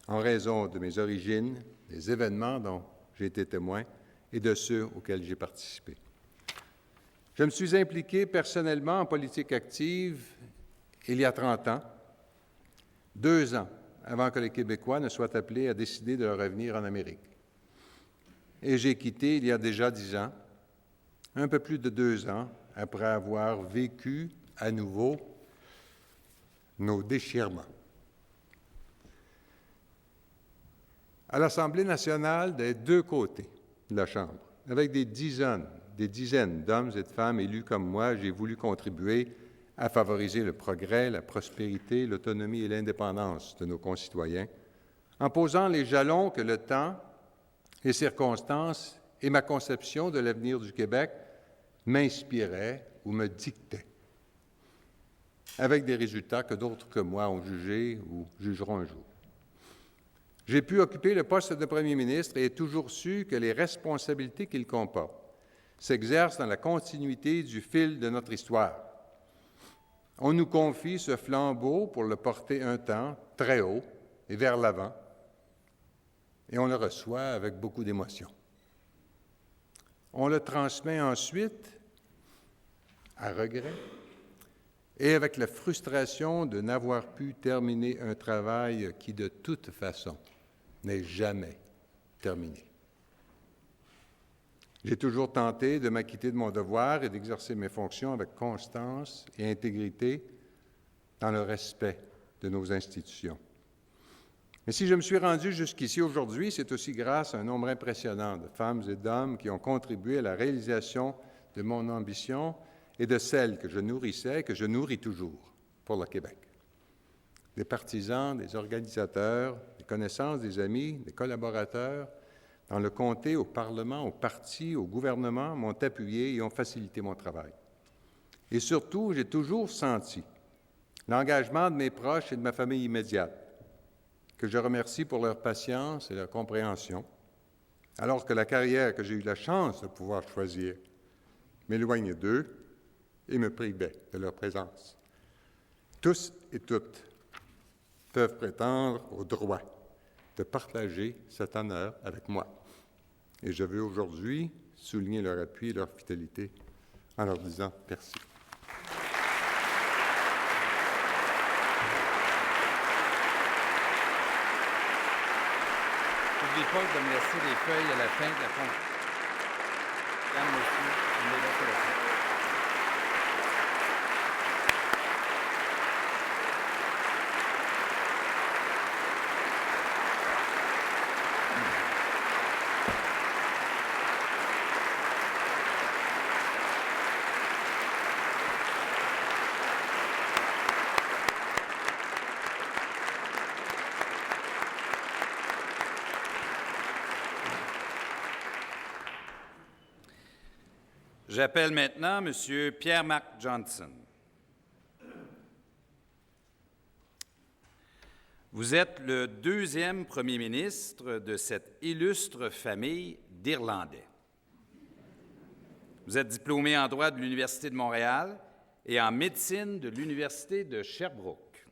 en raison de mes origines, des événements dont j'ai été témoin et de ceux auxquels j'ai participé. Je me suis impliqué personnellement en politique active il y a 30 ans, 2 ans avant que les Québécois ne soient appelés à décider de leur avenir en Amérique. Et j'ai quitté il y a déjà 10 ans, un peu plus de 2 ans, après avoir vécu à nouveau nos déchirements. À l'Assemblée nationale, des 2 côtés de la Chambre, avec des dizaines d'hommes et de femmes élus comme moi, j'ai voulu contribuer à favoriser le progrès, la prospérité, l'autonomie et l'indépendance de nos concitoyens, en posant les jalons que le temps, les circonstances et ma conception de l'avenir du Québec m'inspiraient ou me dictaient, avec des résultats que d'autres que moi ont jugés ou jugeront un jour. J'ai pu occuper le poste de premier ministre et ai toujours su que les responsabilités qu'il comporte s'exercent dans la continuité du fil de notre histoire. On nous confie ce flambeau pour le porter un temps très haut et vers l'avant, et on le reçoit avec beaucoup d'émotion. On le transmet ensuite à regret et avec la frustration de n'avoir pu terminer un travail qui, de toute façon, n'est jamais terminé. J'ai toujours tenté de m'acquitter de mon devoir et d'exercer mes fonctions avec constance et intégrité dans le respect de nos institutions. Mais si je me suis rendu jusqu'ici aujourd'hui, c'est aussi grâce à un nombre impressionnant de femmes et d'hommes qui ont contribué à la réalisation de mon ambition et de celle que je nourrissais et que je nourris toujours pour le Québec. Des partisans, des organisateurs, des connaissances, des amis, des collaborateurs, dans le comté, au Parlement, au parti, au gouvernement, m'ont appuyé et ont facilité mon travail. Et surtout, j'ai toujours senti l'engagement de mes proches et de ma famille immédiate, que je remercie pour leur patience et leur compréhension, alors que la carrière que j'ai eu la chance de pouvoir choisir m'éloignait d'eux et me privait de leur présence. Tous et toutes peuvent prétendre au droit de partager cet honneur avec moi. Et je veux aujourd'hui souligner leur appui et leur fidélité en leur disant merci. N'oubliez pas de me laisser les feuilles à la fin de la conférence. Madame, monsieur, je me les laisse à la fin. J'appelle maintenant M. Pierre-Marc Johnson. Vous êtes le deuxième premier ministre de cette illustre famille d'Irlandais. Vous êtes diplômé en droit de l'Université de Montréal et en médecine de l'Université de Sherbrooke.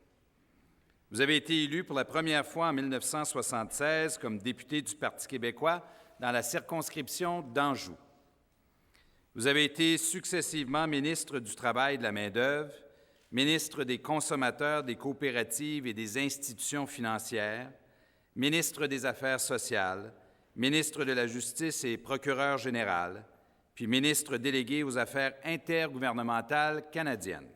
Vous avez été élu pour la première fois en 1976 comme député du Parti québécois dans la circonscription d'Anjou. Vous avez été successivement ministre du Travail et de la main-d'œuvre, ministre des consommateurs, des coopératives et des institutions financières, ministre des Affaires sociales, ministre de la Justice et procureur général, puis ministre délégué aux Affaires intergouvernementales canadiennes.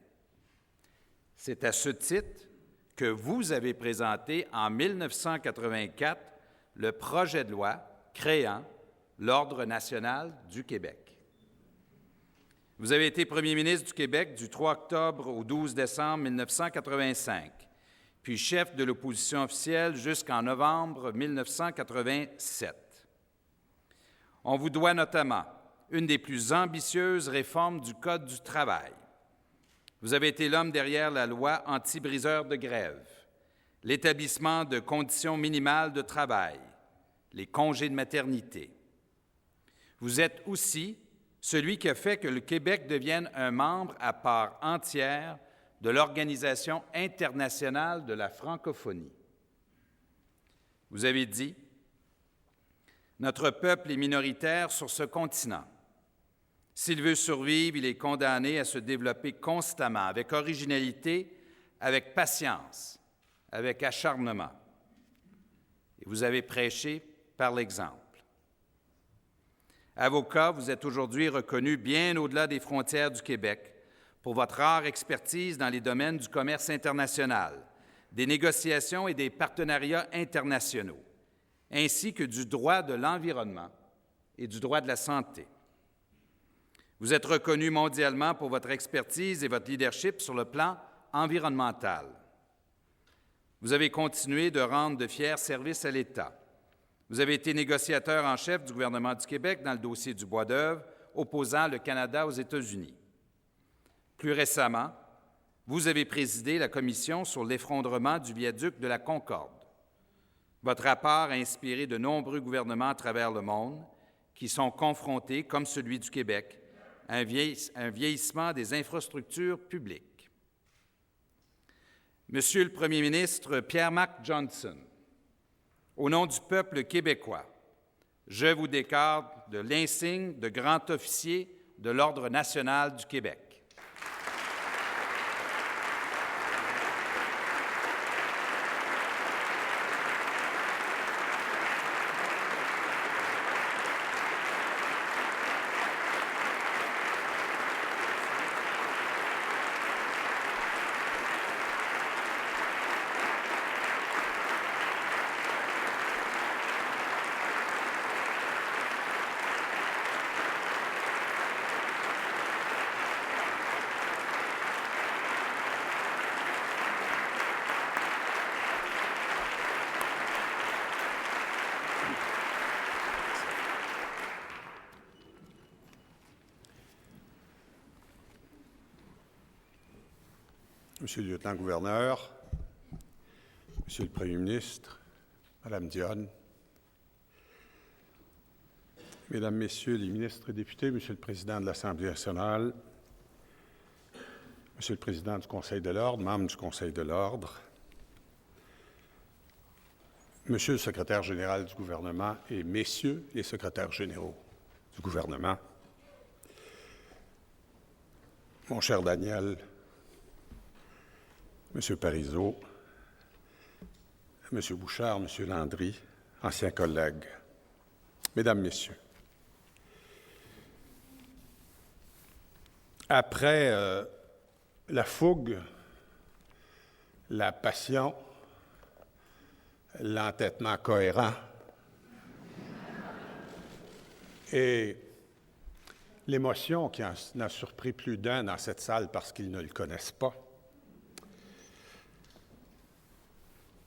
C'est à ce titre que vous avez présenté en 1984 le projet de loi créant l'Ordre national du Québec. Vous avez été premier ministre du Québec du 3 octobre au 12 décembre 1985, puis chef de l'opposition officielle jusqu'en novembre 1987. On vous doit notamment une des plus ambitieuses réformes du Code du travail. Vous avez été l'homme derrière la loi anti-briseurs de grève, l'établissement de conditions minimales de travail, les congés de maternité. Vous êtes aussi celui qui a fait que le Québec devienne un membre à part entière de l'Organisation internationale de la francophonie. Vous avez dit « Notre peuple est minoritaire sur ce continent. S'il veut survivre, il est condamné à se développer constamment, avec originalité, avec patience, avec acharnement. » Et vous avez prêché par l'exemple. Avocat, vous êtes aujourd'hui reconnu bien au-delà des frontières du Québec pour votre rare expertise dans les domaines du commerce international, des négociations et des partenariats internationaux, ainsi que du droit de l'environnement et du droit de la santé. Vous êtes reconnu mondialement pour votre expertise et votre leadership sur le plan environnemental. Vous avez continué de rendre de fiers services à l'État. Vous avez été négociateur en chef du gouvernement du Québec dans le dossier du bois d'œuvre opposant le Canada aux États-Unis. Plus récemment, vous avez présidé la commission sur l'effondrement du viaduc de la Concorde. Votre rapport a inspiré de nombreux gouvernements à travers le monde qui sont confrontés, comme celui du Québec, à un vieillissement des infrastructures publiques. Monsieur le Premier ministre Pierre-Marc Johnson, au nom du peuple québécois, je vous décorde de l'insigne de grand officier de l'Ordre national du Québec. Monsieur le lieutenant-gouverneur, Monsieur le Premier ministre, Madame Dionne, Mesdames, Messieurs les ministres et députés, Monsieur le Président de l'Assemblée nationale, Monsieur le Président du Conseil de l'Ordre, membres du Conseil de l'Ordre, Monsieur le Secrétaire général du gouvernement et Messieurs les secrétaires généraux du gouvernement, mon cher Daniel, Monsieur Parizeau, Monsieur Bouchard, Monsieur Landry, anciens collègues, Mesdames, Messieurs, après la fougue, la passion, l'entêtement cohérent et l'émotion qui en a surpris plus d'un dans cette salle parce qu'ils ne le connaissent pas,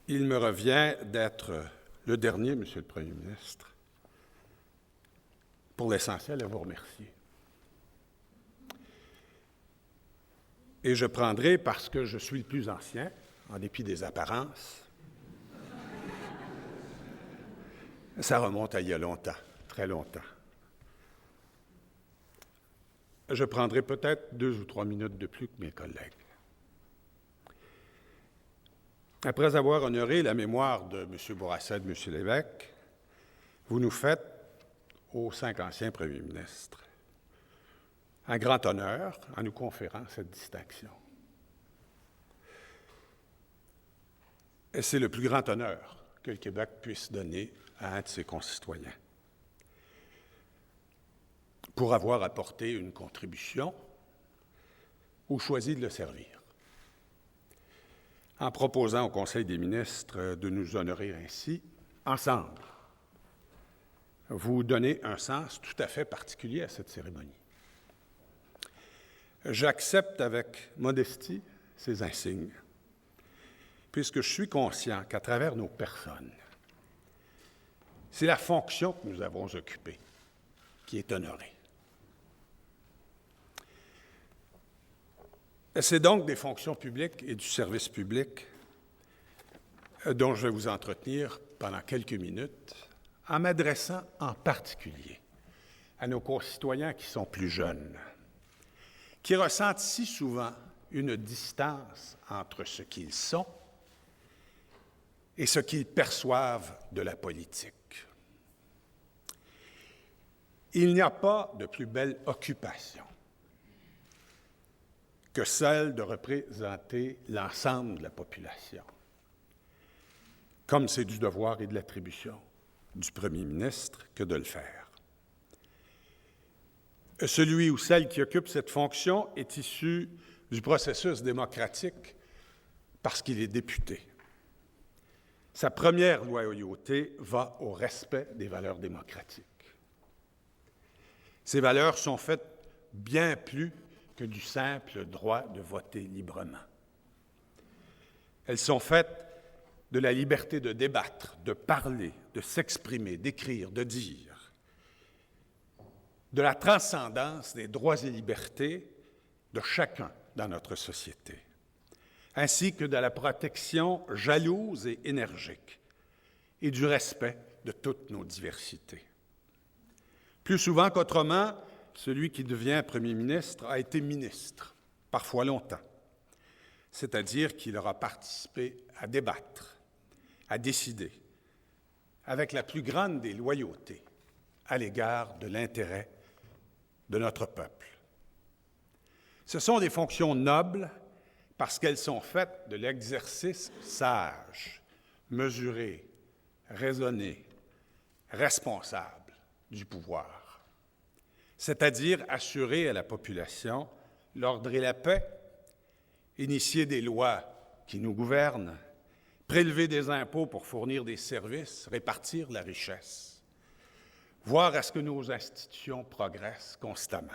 il me revient d'être le dernier, Monsieur le Premier ministre, pour l'essentiel, à vous remercier. Et je prendrai, parce que je suis le plus ancien, en dépit des apparences, ça remonte à il y a longtemps, très longtemps. Je prendrai peut-être 2 ou 3 minutes de plus que mes collègues. Après avoir honoré la mémoire de M. Bourassa et de M. Lévesque, vous nous faites, aux 5 anciens premiers ministres, un grand honneur en nous conférant cette distinction. Et c'est le plus grand honneur que le Québec puisse donner à un de ses concitoyens. Pour avoir apporté une contribution ou choisi de le servir, en proposant au Conseil des ministres de nous honorer ainsi, ensemble. Vous donnez un sens tout à fait particulier à cette cérémonie. J'accepte avec modestie ces insignes, puisque je suis conscient qu'à travers nos personnes, c'est la fonction que nous avons occupée qui est honorée. C'est donc des fonctions publiques et du service public dont je vais vous entretenir pendant quelques minutes, en m'adressant en particulier à nos concitoyens qui sont plus jeunes, qui ressentent si souvent une distance entre ce qu'ils sont et ce qu'ils perçoivent de la politique. Il n'y a pas de plus belle occupation que celle de représenter l'ensemble de la population, comme c'est du devoir et de l'attribution du Premier ministre que de le faire. Celui ou celle qui occupe cette fonction est issu du processus démocratique parce qu'il est député. Sa première loyauté va au respect des valeurs démocratiques. Ces valeurs sont faites bien plus que du simple droit de voter librement. Elles sont faites de la liberté de débattre, de parler, de s'exprimer, d'écrire, de dire, de la transcendance des droits et libertés de chacun dans notre société, ainsi que de la protection jalouse et énergique et du respect de toutes nos diversités. Plus souvent qu'autrement, celui qui devient Premier ministre a été ministre, parfois longtemps, c'est-à-dire qu'il aura participé à débattre, à décider, avec la plus grande des loyautés à l'égard de l'intérêt de notre peuple. Ce sont des fonctions nobles parce qu'elles sont faites de l'exercice sage, mesuré, raisonné, responsable du pouvoir, c'est-à-dire assurer à la population l'ordre et la paix, initier des lois qui nous gouvernent, prélever des impôts pour fournir des services, répartir la richesse, voir à ce que nos institutions progressent constamment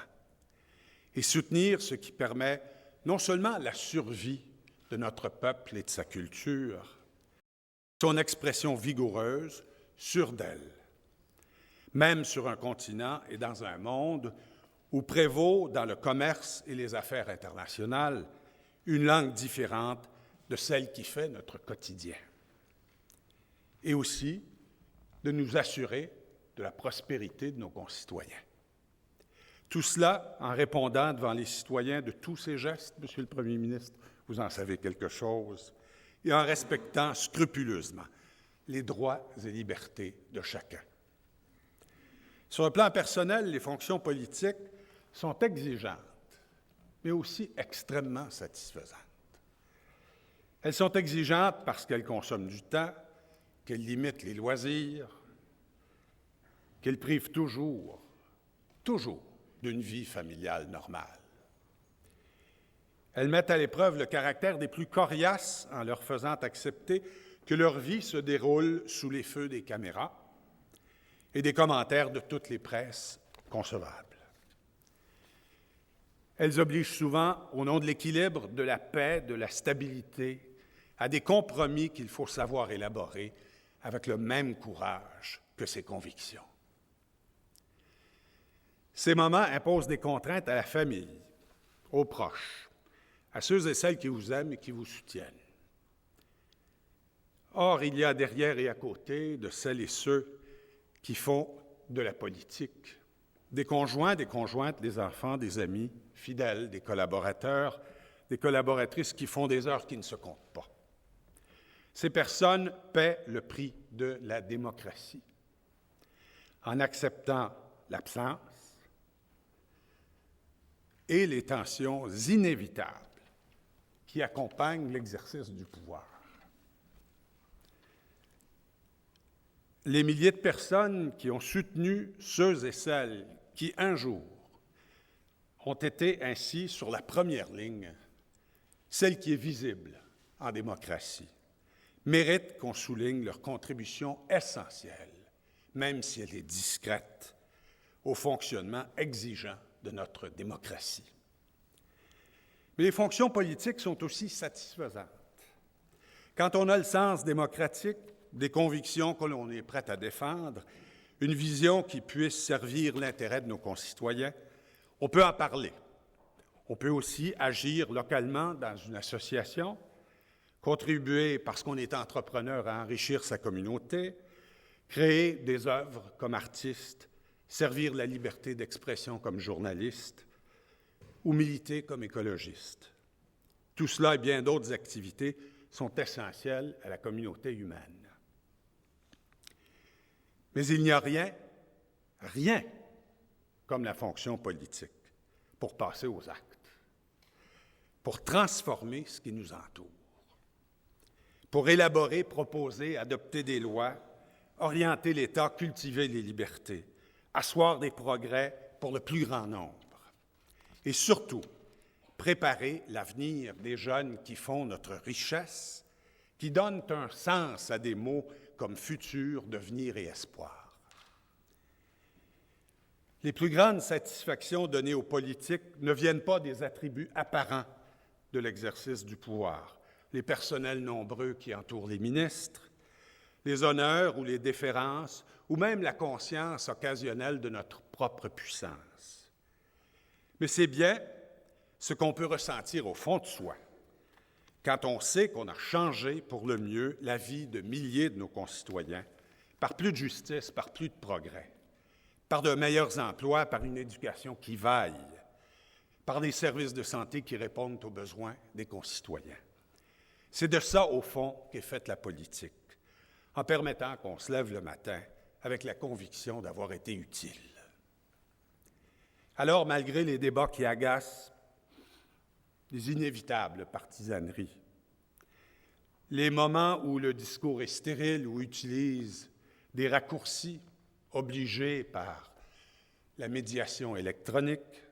et soutenir ce qui permet non seulement la survie de notre peuple et de sa culture, son expression vigoureuse, sûre d'elle, même sur un continent et dans un monde où prévaut dans le commerce et les affaires internationales une langue différente de celle qui fait notre quotidien, et aussi de nous assurer de la prospérité de nos concitoyens. Tout cela en répondant devant les citoyens de tous ces gestes, Monsieur le Premier ministre, vous en savez quelque chose, et en respectant scrupuleusement les droits et libertés de chacun. Sur le plan personnel, les fonctions politiques sont exigeantes, mais aussi extrêmement satisfaisantes. Elles sont exigeantes parce qu'elles consomment du temps, qu'elles limitent les loisirs, qu'elles privent toujours d'une vie familiale normale. Elles mettent à l'épreuve le caractère des plus coriaces en leur faisant accepter que leur vie se déroule sous les feux des caméras et des commentaires de toutes les presses concevables. Elles obligent souvent, au nom de l'équilibre, de la paix, de la stabilité, à des compromis qu'il faut savoir élaborer avec le même courage que ses convictions. Ces moments imposent des contraintes à la famille, aux proches, à ceux et celles qui vous aiment et qui vous soutiennent. Or, il y a derrière et à côté de celles et ceux qui font de la politique, des conjoints, des conjointes, des enfants, des amis fidèles, des collaborateurs, des collaboratrices qui font des heures qui ne se comptent pas. Ces personnes paient le prix de la démocratie en acceptant l'absence et les tensions inévitables qui accompagnent l'exercice du pouvoir. Les milliers de personnes qui ont soutenu ceux et celles qui, un jour, ont été ainsi sur la première ligne, celle qui est visible en démocratie, méritent qu'on souligne leur contribution essentielle, même si elle est discrète, au fonctionnement exigeant de notre démocratie. Mais les fonctions politiques sont aussi satisfaisantes. Quand on a le sens démocratique, des convictions que l'on est prêt à défendre, une vision qui puisse servir l'intérêt de nos concitoyens, on peut en parler. On peut aussi agir localement dans une association, contribuer parce qu'on est entrepreneur à enrichir sa communauté, créer des œuvres comme artiste, servir la liberté d'expression comme journaliste ou militer comme écologiste. Tout cela et bien d'autres activités sont essentielles à la communauté humaine. Mais il n'y a rien comme la fonction politique pour passer aux actes, pour transformer ce qui nous entoure, pour élaborer, proposer, adopter des lois, orienter l'État, cultiver les libertés, asseoir des progrès pour le plus grand nombre et surtout préparer l'avenir des jeunes qui font notre richesse, qui donnent un sens à des mots comme futur, devenir et espoir. Les plus grandes satisfactions données aux politiques ne viennent pas des attributs apparents de l'exercice du pouvoir, les personnels nombreux qui entourent les ministres, les honneurs ou les déférences, ou même la conscience occasionnelle de notre propre puissance. Mais c'est bien ce qu'on peut ressentir au fond de soi, quand on sait qu'on a changé pour le mieux la vie de milliers de nos concitoyens, par plus de justice, par plus de progrès, par de meilleurs emplois, par une éducation qui vaille, par des services de santé qui répondent aux besoins des concitoyens. C'est de ça, au fond, qu'est faite la politique, en permettant qu'on se lève le matin avec la conviction d'avoir été utile. Alors, malgré les débats qui agacent, les inévitables partisaneries, les moments où le discours est stérile ou utilise des raccourcis obligés par la médiation électronique,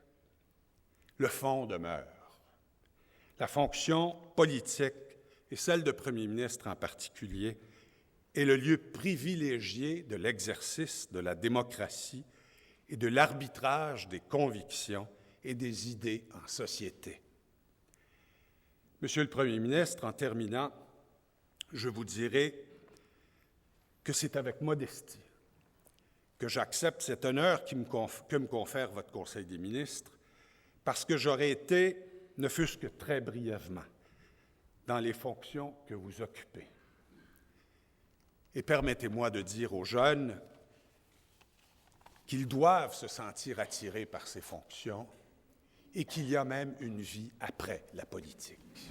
le fond demeure. La fonction politique, et celle de premier ministre en particulier, est le lieu privilégié de l'exercice de la démocratie et de l'arbitrage des convictions et des idées en société. Monsieur le Premier ministre, en terminant, je vous dirai que c'est avec modestie que j'accepte cet honneur que me confère votre Conseil des ministres, parce que j'aurais été, ne fût-ce que très brièvement, dans les fonctions que vous occupez. Et permettez-moi de dire aux jeunes qu'ils doivent se sentir attirés par ces fonctions et qu'il y a même une vie après la politique.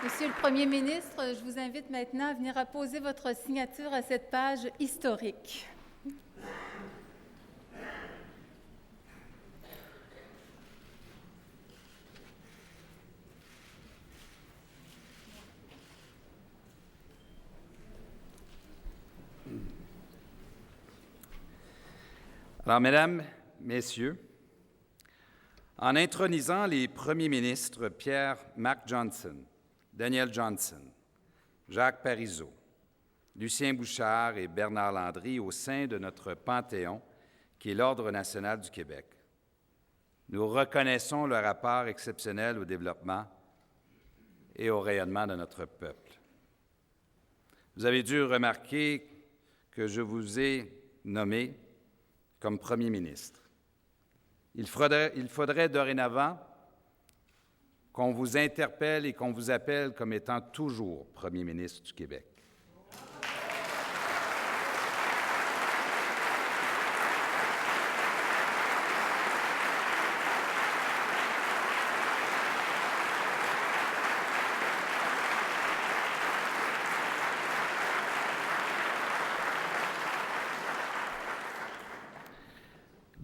Monsieur le Premier ministre, je vous invite maintenant à venir apposer votre signature à cette page historique. Alors, Mesdames, Messieurs, en intronisant les premiers ministres Pierre Mac Johnson, Daniel Johnson, Jacques Parizeau, Lucien Bouchard et Bernard Landry au sein de notre Panthéon, qui est l'Ordre national du Québec, nous reconnaissons leur apport exceptionnel au développement et au rayonnement de notre peuple. Vous avez dû remarquer que je vous ai nommé comme Premier ministre. Il faudrait dorénavant qu'on vous interpelle et qu'on vous appelle comme étant toujours Premier ministre du Québec.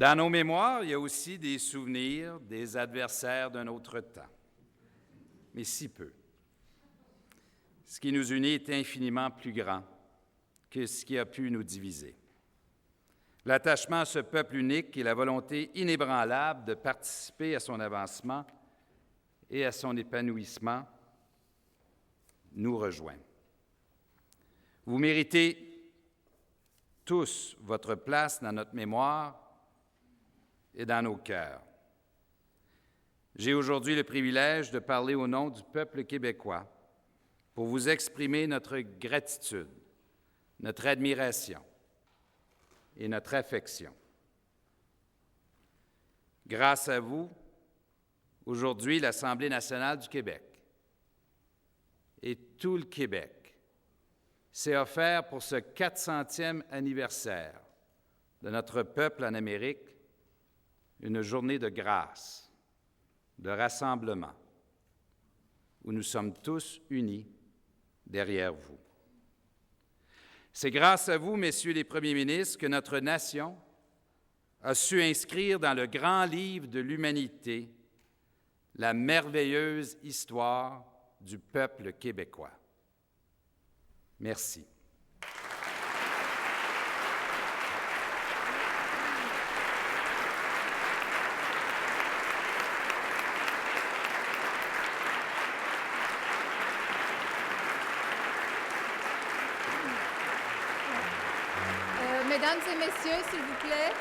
Dans nos mémoires, il y a aussi des souvenirs des adversaires d'un autre temps, mais si peu. Ce qui nous unit est infiniment plus grand que ce qui a pu nous diviser. L'attachement à ce peuple unique et la volonté inébranlable de participer à son avancement et à son épanouissement nous rejoint. Vous méritez tous votre place dans notre mémoire et dans nos cœurs. J'ai aujourd'hui le privilège de parler au nom du peuple québécois pour vous exprimer notre gratitude, notre admiration et notre affection. Grâce à vous, aujourd'hui, l'Assemblée nationale du Québec et tout le Québec s'est offert pour ce 400e anniversaire de notre peuple en Amérique une journée de grâce, de rassemblement, où nous sommes tous unis derrière vous. C'est grâce à vous, messieurs les premiers ministres, que notre nation a su inscrire dans le grand livre de l'humanité la merveilleuse histoire du peuple québécois. Merci. Mesdames et messieurs, s'il vous plaît.